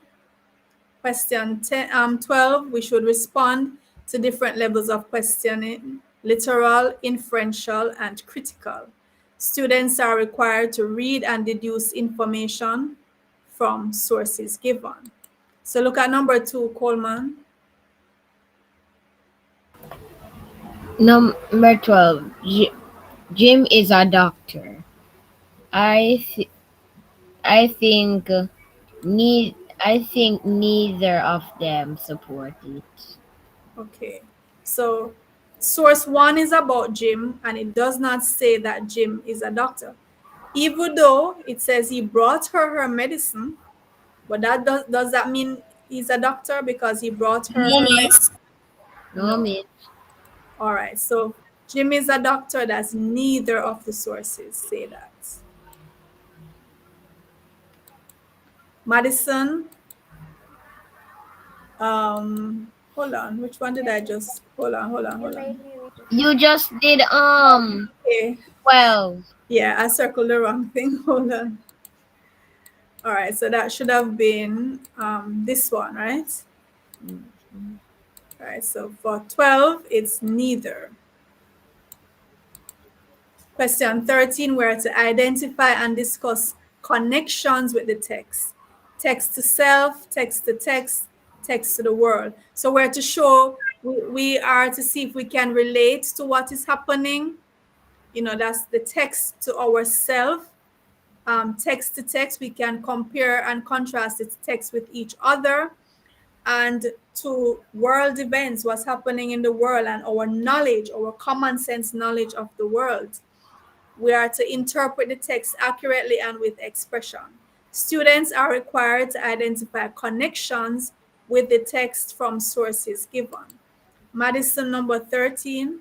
A: question 12, we should respond to different levels of questioning: literal, inferential, and critical. Students are required to read and deduce information from sources given. So look at number 2, Coleman.
G: Number 12. Jim is a doctor. I th- I think I think neither of them support it.
A: Okay, so source 1 is about Jim, and it does not say that Jim is a doctor. Even though it says he brought her medicine, but does that mean he's a doctor because he brought
B: No,
A: her
B: miss.
A: medicine?
G: No,
A: No.
G: miss.
A: All right, so Jim is a doctor. That's neither of the sources say that. Madison, hold on, which one did I just, hold on.
G: You just did
A: Okay,
G: 12.
A: yeah, I circled the wrong thing. Hold on. All right, so that should have been this one, right? All right, so for 12, it's neither. Question 13, we're to identify and discuss connections with the text. Text to self, text to text, text to the world. So we're to show, we are to see if we can relate to what is happening. You know, that's the text to ourself. Text to text, we can compare and contrast its text with each other, and to world events, what's happening in the world, and our knowledge, our common sense knowledge of the world. We are to interpret the text accurately and with expression. Students are required to identify connections with the text from sources given. Madison, number 13.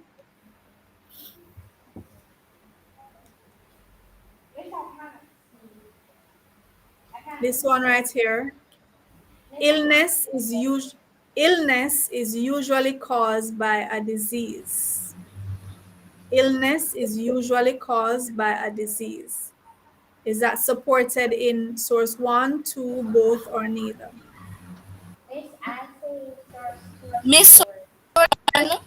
A: This one right here. Illness is usually caused by a disease. Illness is usually caused by a disease. Is that supported in source 1, 2, both, or neither?
B: Miss, no,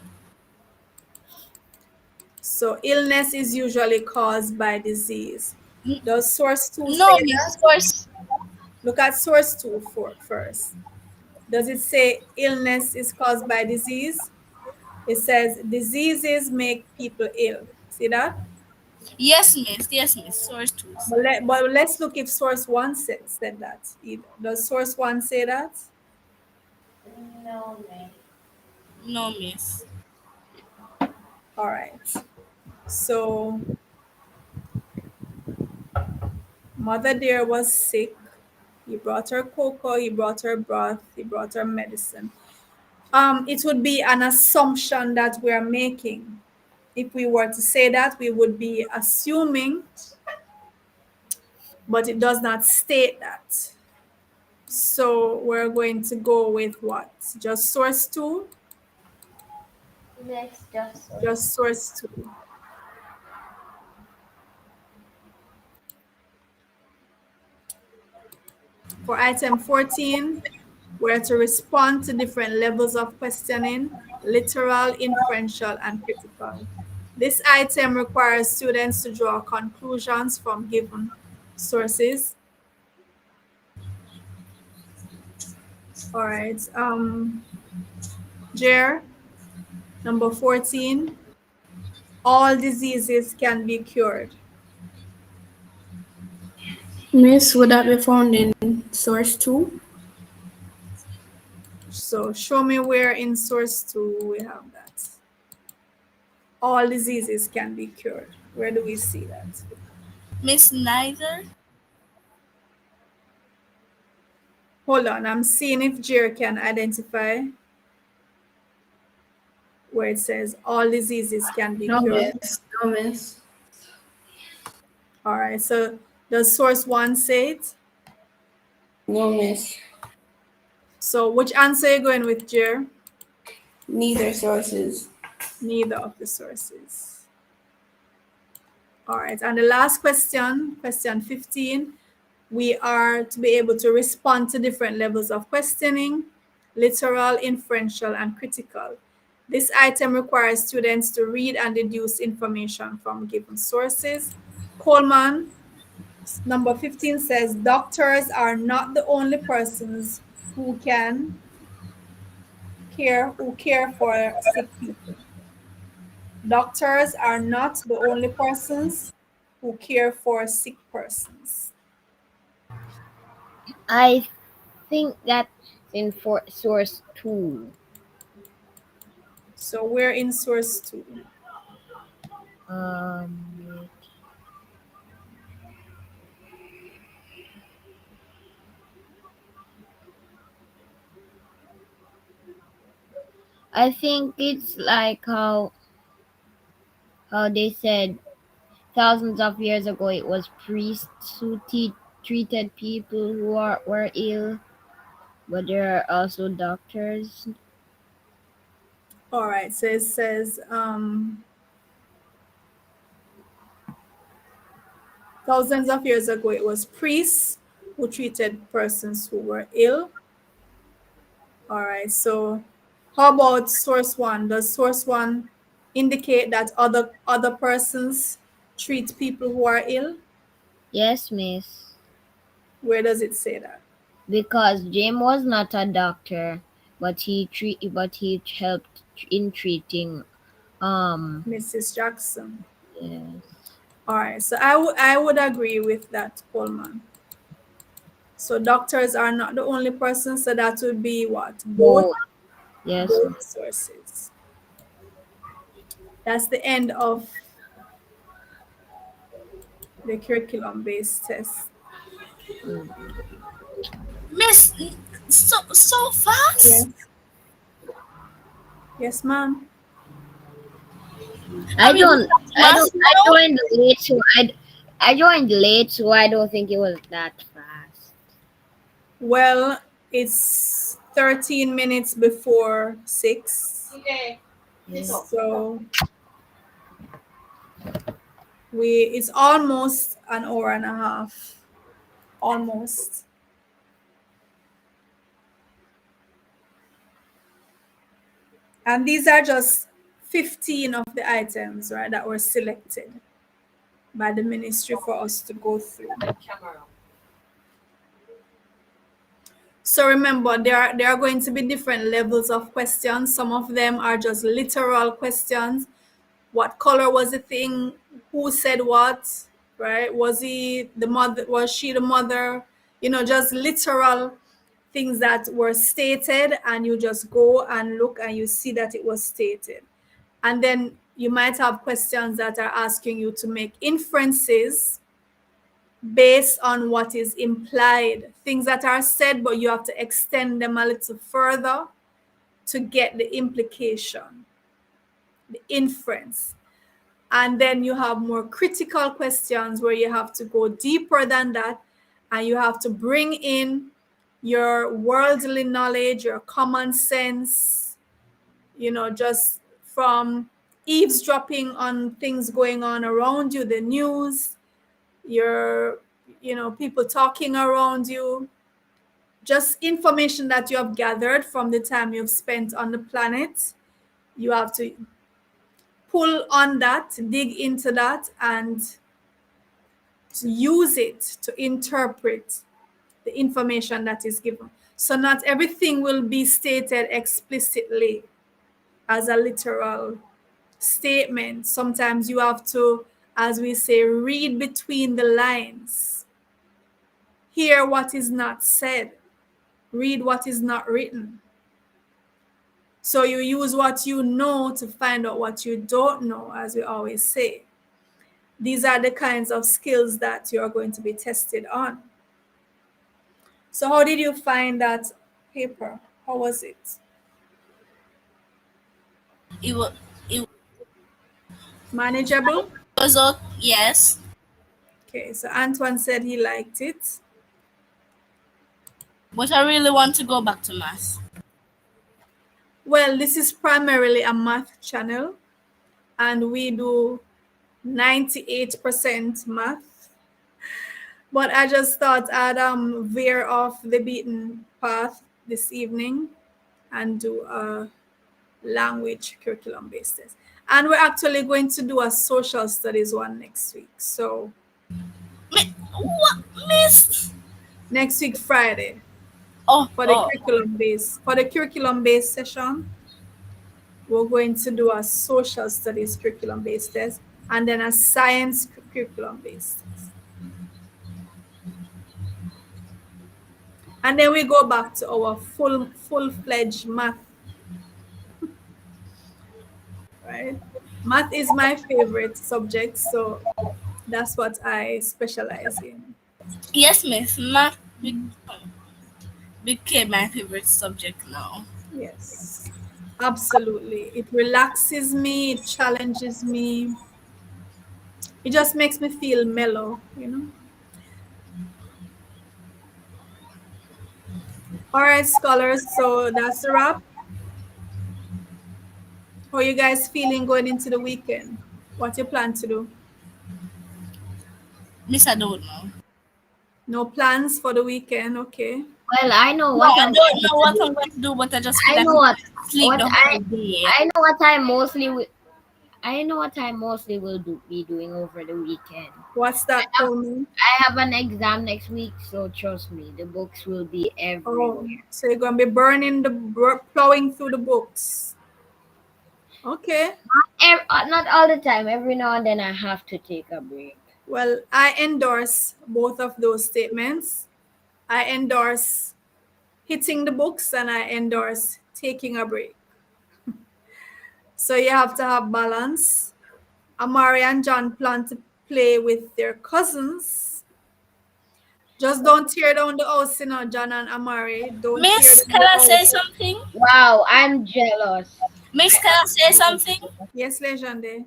A: So illness is usually caused by disease. Does source 2
B: no,
A: say
B: miss.
A: that?
B: Source.
A: Look at source 2 first. Does it say illness is caused by disease? It says diseases make people ill. See that?
B: Yes, miss. Yes, miss. Source two.
A: But let's look if source 1 said that either. Does source 1 say that?
B: No, miss.
A: All right. So Mother Dear was sick. He brought her cocoa, he brought her broth, he brought her medicine. It would be an assumption that we're making. If we were to say that, we would be assuming, but it does not state that. So we're going to go with what? Just source 2? Just source 2. For item 14, we're to respond to different levels of questioning: literal, inferential, and critical. This item requires students to draw conclusions from given sources. All right. Jer, number 14. All diseases can be cured.
E: Miss, would that be found in source 2?
A: So show me where in source 2 we have that. All diseases can be cured. Where do we see that?
B: Miss, neither.
A: Hold on, I'm seeing if Jer can identify where it says all diseases can be
E: No,
A: cured.
E: miss. No, miss.
A: All right, so does source 1 say it?
E: No, miss.
A: So which answer are you going with, Jer?
E: Neither sources.
A: Neither of the sources. All right, and the last question, question 15, we are to be able to respond to different levels of questioning, literal, inferential, and critical. This item requires students to read and deduce information from given sources. Coleman, number 15 says, doctors are not the only persons who care for sick people. Doctors are not the only persons who care for sick persons.
G: I think that's in for source 2.
A: So we're in source 2.
G: Wait. I think it's like how they said thousands of years ago it was priests who treated people were ill, but there are also doctors.
A: All right, so it says thousands of years ago it was priests who treated persons who were ill. All right, so how about source 1? Does source 1 indicate that other persons treat people who are ill?
G: Yes, miss.
A: Where does it say that?
G: Because Jim was not a doctor, but he helped in treating
A: Mrs. Jackson.
G: yes.
A: All right, so I would agree with that, Coleman. So doctors are not the only persons, so that would be what?
G: Both. Yes,
A: Both sources. That's the end of the curriculum-based test.
B: Miss, so fast.
A: Yes. Yes, ma'am.
B: I mean, we have mass
G: I
B: now.
G: joined late, I joined late, so I don't think it was that fast.
A: Well, it's 13 minutes before 6.
B: Okay.
G: Yes.
A: So it's almost an hour and a half. Almost. And these are just 15 of the items, right, that were selected by the ministry for us to go through. So remember, there are going to be different levels of questions. Some of them are just literal questions. What color was the thing? Who said what? Right? Was he the mother? Was she the mother? Just literal things that were stated, and you just go and look and you see that it was stated. And then you might have questions that are asking you to make inferences based on what is implied, things that are said, but you have to extend them a little further to get the implication, the inference. And then you have more critical questions where you have to go deeper than that, and you have to bring in your worldly knowledge, your common sense, just from eavesdropping on things going on around you, the news, your people talking around you, just information that you have gathered from the time you've spent on the planet. You have to pull on that, dig into that, and to use it to interpret the information that is given. So not everything will be stated explicitly as a literal statement. Sometimes you have to, as we say, read between the lines, hear what is not said, read what is not written. So you use what you know to find out what you don't know, as we always say. These are the kinds of skills that you're going to be tested on. So how did you find that paper? How was it?
B: It was,
A: Manageable?
B: yes.
A: Okay, so Antoine said he liked it.
B: But I really want to go back to math.
A: Well, this is primarily a math channel, and we do 98% math. But I just thought I'd veer off the beaten path this evening and do a language curriculum based test. And we're actually going to do a social studies one next week. So
B: What, Miss?
A: next week Friday
B: Oh,
A: for the
B: oh.
A: curriculum based session, we're going to do a social studies curriculum based test and then a science curriculum based test. And then we go back to our full-fledged math, right? Math is my favorite subject, so that's what I specialize in.
B: Yes, Miss. Math became my favorite subject now.
A: Yes, absolutely. It relaxes me, it challenges me, it just makes me feel mellow, you know? All right, scholars, so that's the wrap. How you guys feeling going into the weekend? What you plan to do?
B: Miss, I don't know.
A: No plans for the weekend, okay?
G: Well, I know
B: No,
G: what
B: I
G: I'm
B: don't
G: going
B: know
G: to
B: what
G: do.
B: I'm going to do, but I just feel
G: I
B: like
G: know
B: I'm
G: what
B: going to sleep
G: what
B: the
G: I
B: whole day.
G: I know what I mostly I know what I mostly will be doing over the weekend.
A: What's that, Coleman?
G: I have an exam next week, so trust me, the books will be
A: Oh,
G: everywhere.
A: so you're gonna be plowing through the books. Okay.
G: Not all the time. Every now and then, I have to take a break.
A: Well, I endorse both of those statements. I endorse hitting the books and I endorse taking a break. So you have to have balance. Amari and John plan to play with their cousins. Just don't tear down the house, you know, John and Amari. Don't tear
B: Miss,
A: down
B: can
A: the
B: I say
A: house.
B: something?
G: Wow, I'm jealous.
B: Miss,
G: I
B: can I say something?
G: absolutely.
A: Yes, Legende.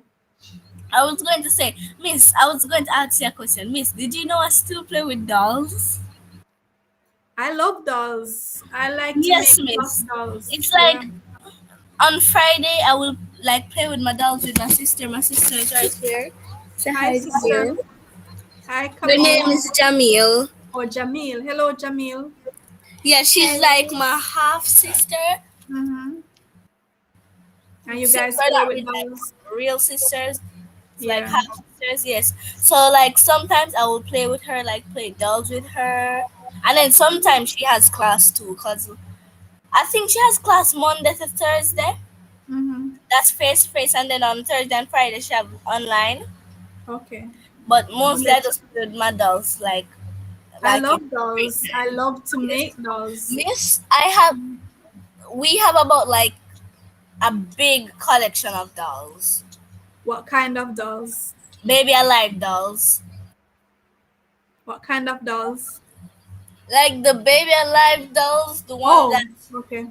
B: I was going to say, Miss, I was going to ask you a question. Miss, did you know I still play with dolls?
A: I love dolls. I like to make
B: Yes, Miss.
A: soft dolls.
B: It's
A: Yeah.
B: like on Friday, I will like play with my dolls with my sister. My sister is right here. Say
A: Hi,
B: hi,
A: sister.
B: Jamil.
A: Hi,
B: Her name
A: Camille.
B: is Jamil.
A: Oh, Jamil. Hello, Jamil.
B: Yeah, she's like my half sister.
A: Mm-hmm. And you
B: Same
A: guys
B: for
A: play
B: that
A: with
B: with like
A: dolls?
B: real sisters. It's like
A: Yeah.
B: half sisters, yes. So like sometimes I will play with her, like play dolls with her, and then sometimes she has class too. Cause I think she has class Monday to Thursday.
A: Mm-hmm.
B: That's face to face, and then on Thursday and Friday she have online.
A: Okay.
B: But mostly
A: Monday.
B: I just play with my dolls,
A: I
B: like in
A: love
B: free
A: dolls. I
B: time.
A: love to
B: Yes,
A: make dolls.
B: Miss, we have about like a big collection of dolls.
A: What kind of dolls?
B: Baby alive dolls.
A: What kind of dolls?
B: Like the baby alive dolls, the one that
A: Oh, okay.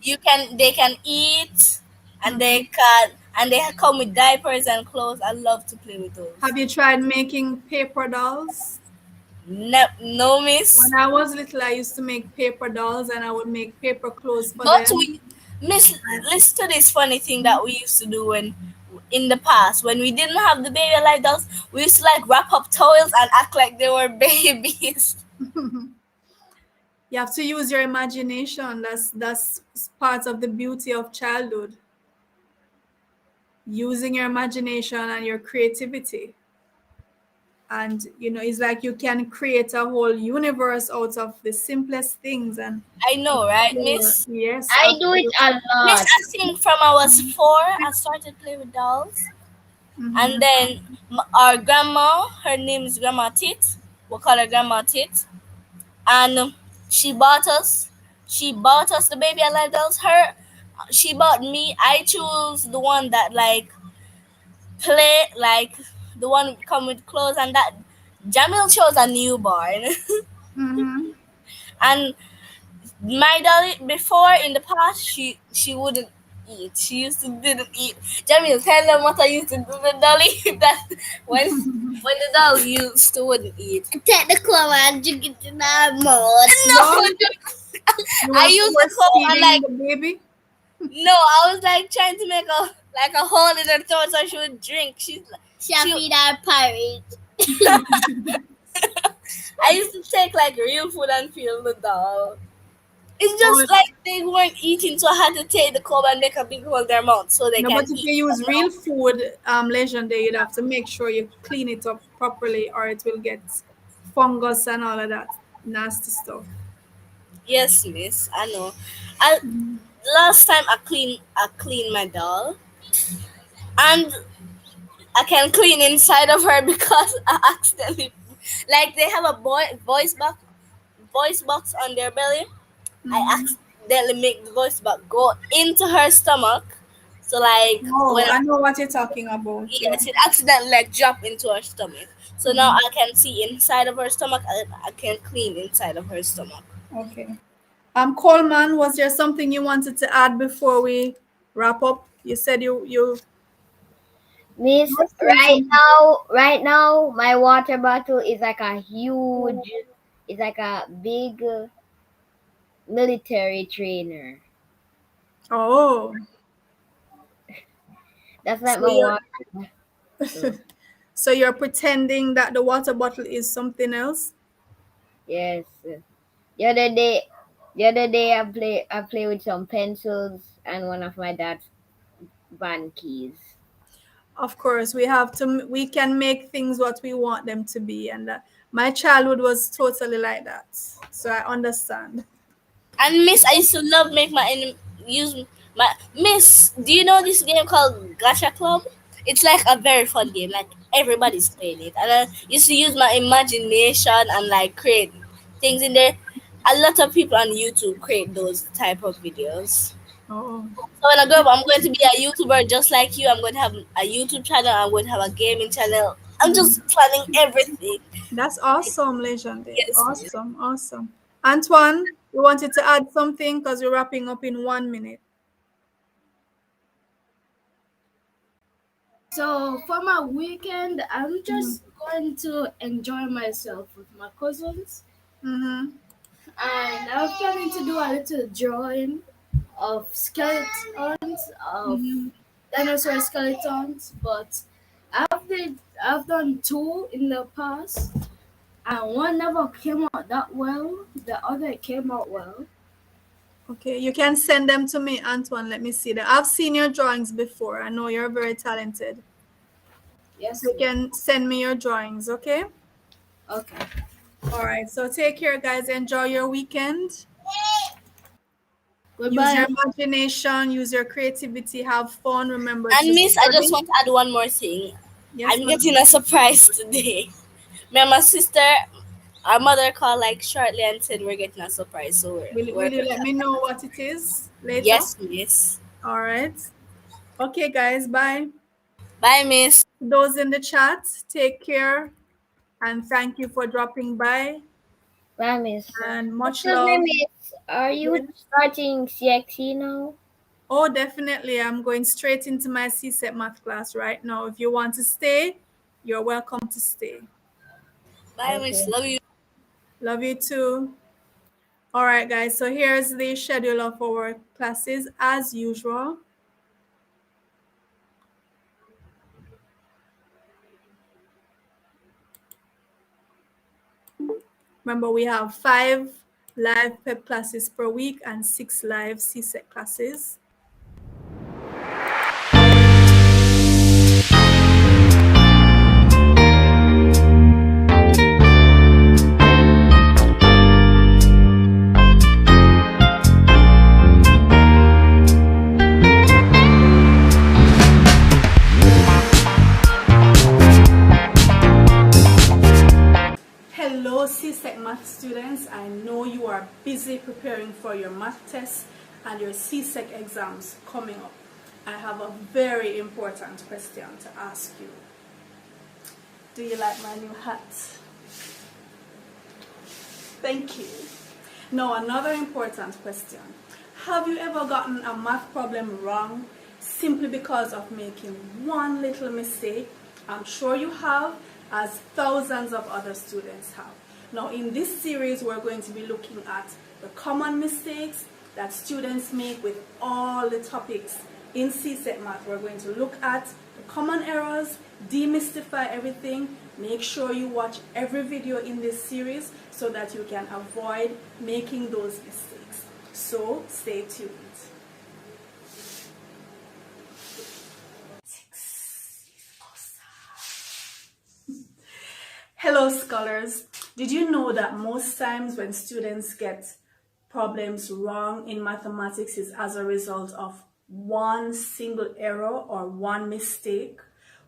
B: they can eat, and
A: Mm-hmm.
B: they come with diapers and clothes. I love to play with those.
A: Have you tried making paper dolls?
B: No, no,
A: When
B: Miss.
A: I was little, I used to make paper dolls and I would make paper clothes for
B: But
A: them.
B: Miss,
A: And,
B: listen to this funny thing that we used to do when in the past when we didn't have the baby alive dolls. We used to like wrap up towels and act like they were babies.
A: you have to use your imagination. That's part of the beauty of childhood. Using your imagination and your creativity. And it's like you can create a whole universe out of the simplest things and
B: I know, right,
A: explore.
B: Miss?
A: Yes,
G: I do it
A: absolutely.
G: a
B: Miss,
G: lot.
B: I think from I was 4, I started playing with dolls. And
A: Mm-hmm.
B: then our grandma, her name is Grandma Tit. We call her Grandma Tit. And she bought us the baby alive dolls. She bought me. I choose the one that like play like the one come with clothes, and that Jamil chose a newborn.
A: Mm-hmm.
B: And my dolly before in the past she wouldn't eat. She used to didn't eat. Jamil, tell them what I used to do to the dolly that when the doll used to wouldn't eat.
G: Take the club and drink it in our mouth.
B: No,
A: What? You
B: I
A: was
B: used the
A: force
B: comb and
A: feeding
B: like
A: the baby?
B: No, I was like trying to make a hole in her throat so she would drink. She
G: Shafi that pirate.
B: I used to take like real food and feel the doll. It's
A: Oh,
B: just like they weren't eating, so I had to take the cup and make a big hole in their mouth so they
A: no,
B: can
A: but if
B: eat.
A: you use
B: But
A: real
B: no.
A: food, legendary, you'd have to make sure you clean it up properly, or it will get fungus and all of that nasty stuff.
B: Yes, miss, I know. I last time I cleaned my doll, and I can clean inside of her because I accidentally, like, they have a voice box on their belly. I
A: Mm-hmm.
B: accidentally make the voice box go into her stomach. So like
A: Oh,
B: when
A: I know what you're talking about. Yeah.
B: yes, it accidentally like drop into her stomach. So now
A: Mhm.
B: I can see inside of her stomach and I can clean inside of her stomach.
A: Okay. Coleman, was there something you wanted to add before we wrap up? You said you
G: Miss,
A: were saying something.
G: right now, my water bottle is like a huge, it's like a big military trainer.
A: Oh,
G: That's like
A: so
G: my water bottle.
A: so you're pretending that the water bottle is something else?
G: Yes. The other day, the other day I play with some pencils and one of my dad's band keys.
A: Of course, we can make things what we want them to be, and my childhood was totally like that. So I understand.
B: And miss, I used to love make use my miss. Do you know this game called Gacha Club? It's like a very fun game. Like everybody's playing it, and I used to use my imagination and like create things in there. A lot of people on YouTube create those type of videos.
A: Oh,
B: So when I grow up, I'm going to be a YouTuber just like you. I'm going to have a YouTube channel. I'm going to have a gaming channel. I'm just planning everything.
A: that's awesome, legendary.
B: Yes, miss.
A: Awesome, awesome. Antoine, you wanted to add something because we're wrapping up in 1 minute.
D: So for my weekend, I'm
A: Mm-hmm.
D: just going to enjoy myself with my cousins,
A: Mm-hmm.
D: and I'm planning to do a little drawing of skeletons, of
A: Mm-hmm.
D: dinosaur skeletons. But I've done two in the past, and one never came out that well. The other came out well.
A: Okay, you can send them to me, Antoine. Let me see them. I've seen your drawings before. I know you're very talented. So
D: Yes,
A: you
D: ma'am.
A: can send me your drawings, okay?
D: Okay.
A: All right. So take care, guys. Enjoy your weekend. Use your
D: Goodbye.
A: imagination, use your creativity, have fun. Remember
B: And
A: to
B: miss, I just
A: study.
B: want to add one more thing.
A: Yes,
B: I'm
A: ma'am.
B: getting a surprise today. Me and my sister, our mother called like shortly and said we're getting a surprise. So we're
A: Will you let me know what it is later?
B: yes, miss.
A: All right. Okay, guys. Bye.
B: Bye, miss.
A: Those in the chat, take care and thank you for dropping by
G: Well, Miss,
A: and much
G: excuse me,
A: love.
G: Miss, are you
A: Yes.
G: starting CXC now?
A: Oh, definitely. I'm going straight into my CSET math class right now. If you want to stay, you're welcome to stay.
B: Bye, miss.
G: Okay.
B: Love you.
A: Love you too. All right, guys. So here's the schedule of our classes as usual. Remember, we have 5 live PEP classes per week and 6 live CSET classes. Hello, CSEC math students. I know you are busy preparing for your math tests and your CSEC exams coming up. I have a very important question to ask you. Do you like my new hat? Thank you. Now, another important question. Have you ever gotten a math problem wrong simply because of making one little mistake? I'm sure you have, as thousands of other students have. Now, in this series, we're going to be looking at the common mistakes that students make with all the topics in CSET Math. We're going to look at the common errors, demystify everything. Make sure you watch every video in this series so that you can avoid making those mistakes. So stay tuned. Hello scholars, did you know that most times when students get problems wrong in mathematics is as a result of one single error or one mistake?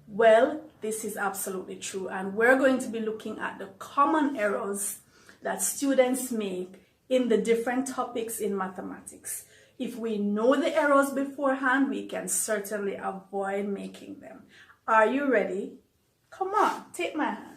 A: Well, this is absolutely true, and we're going to be looking at the common errors that students make in the different topics in mathematics. If we know the errors beforehand, we can certainly avoid making them. Are you ready? Come on, take my hand.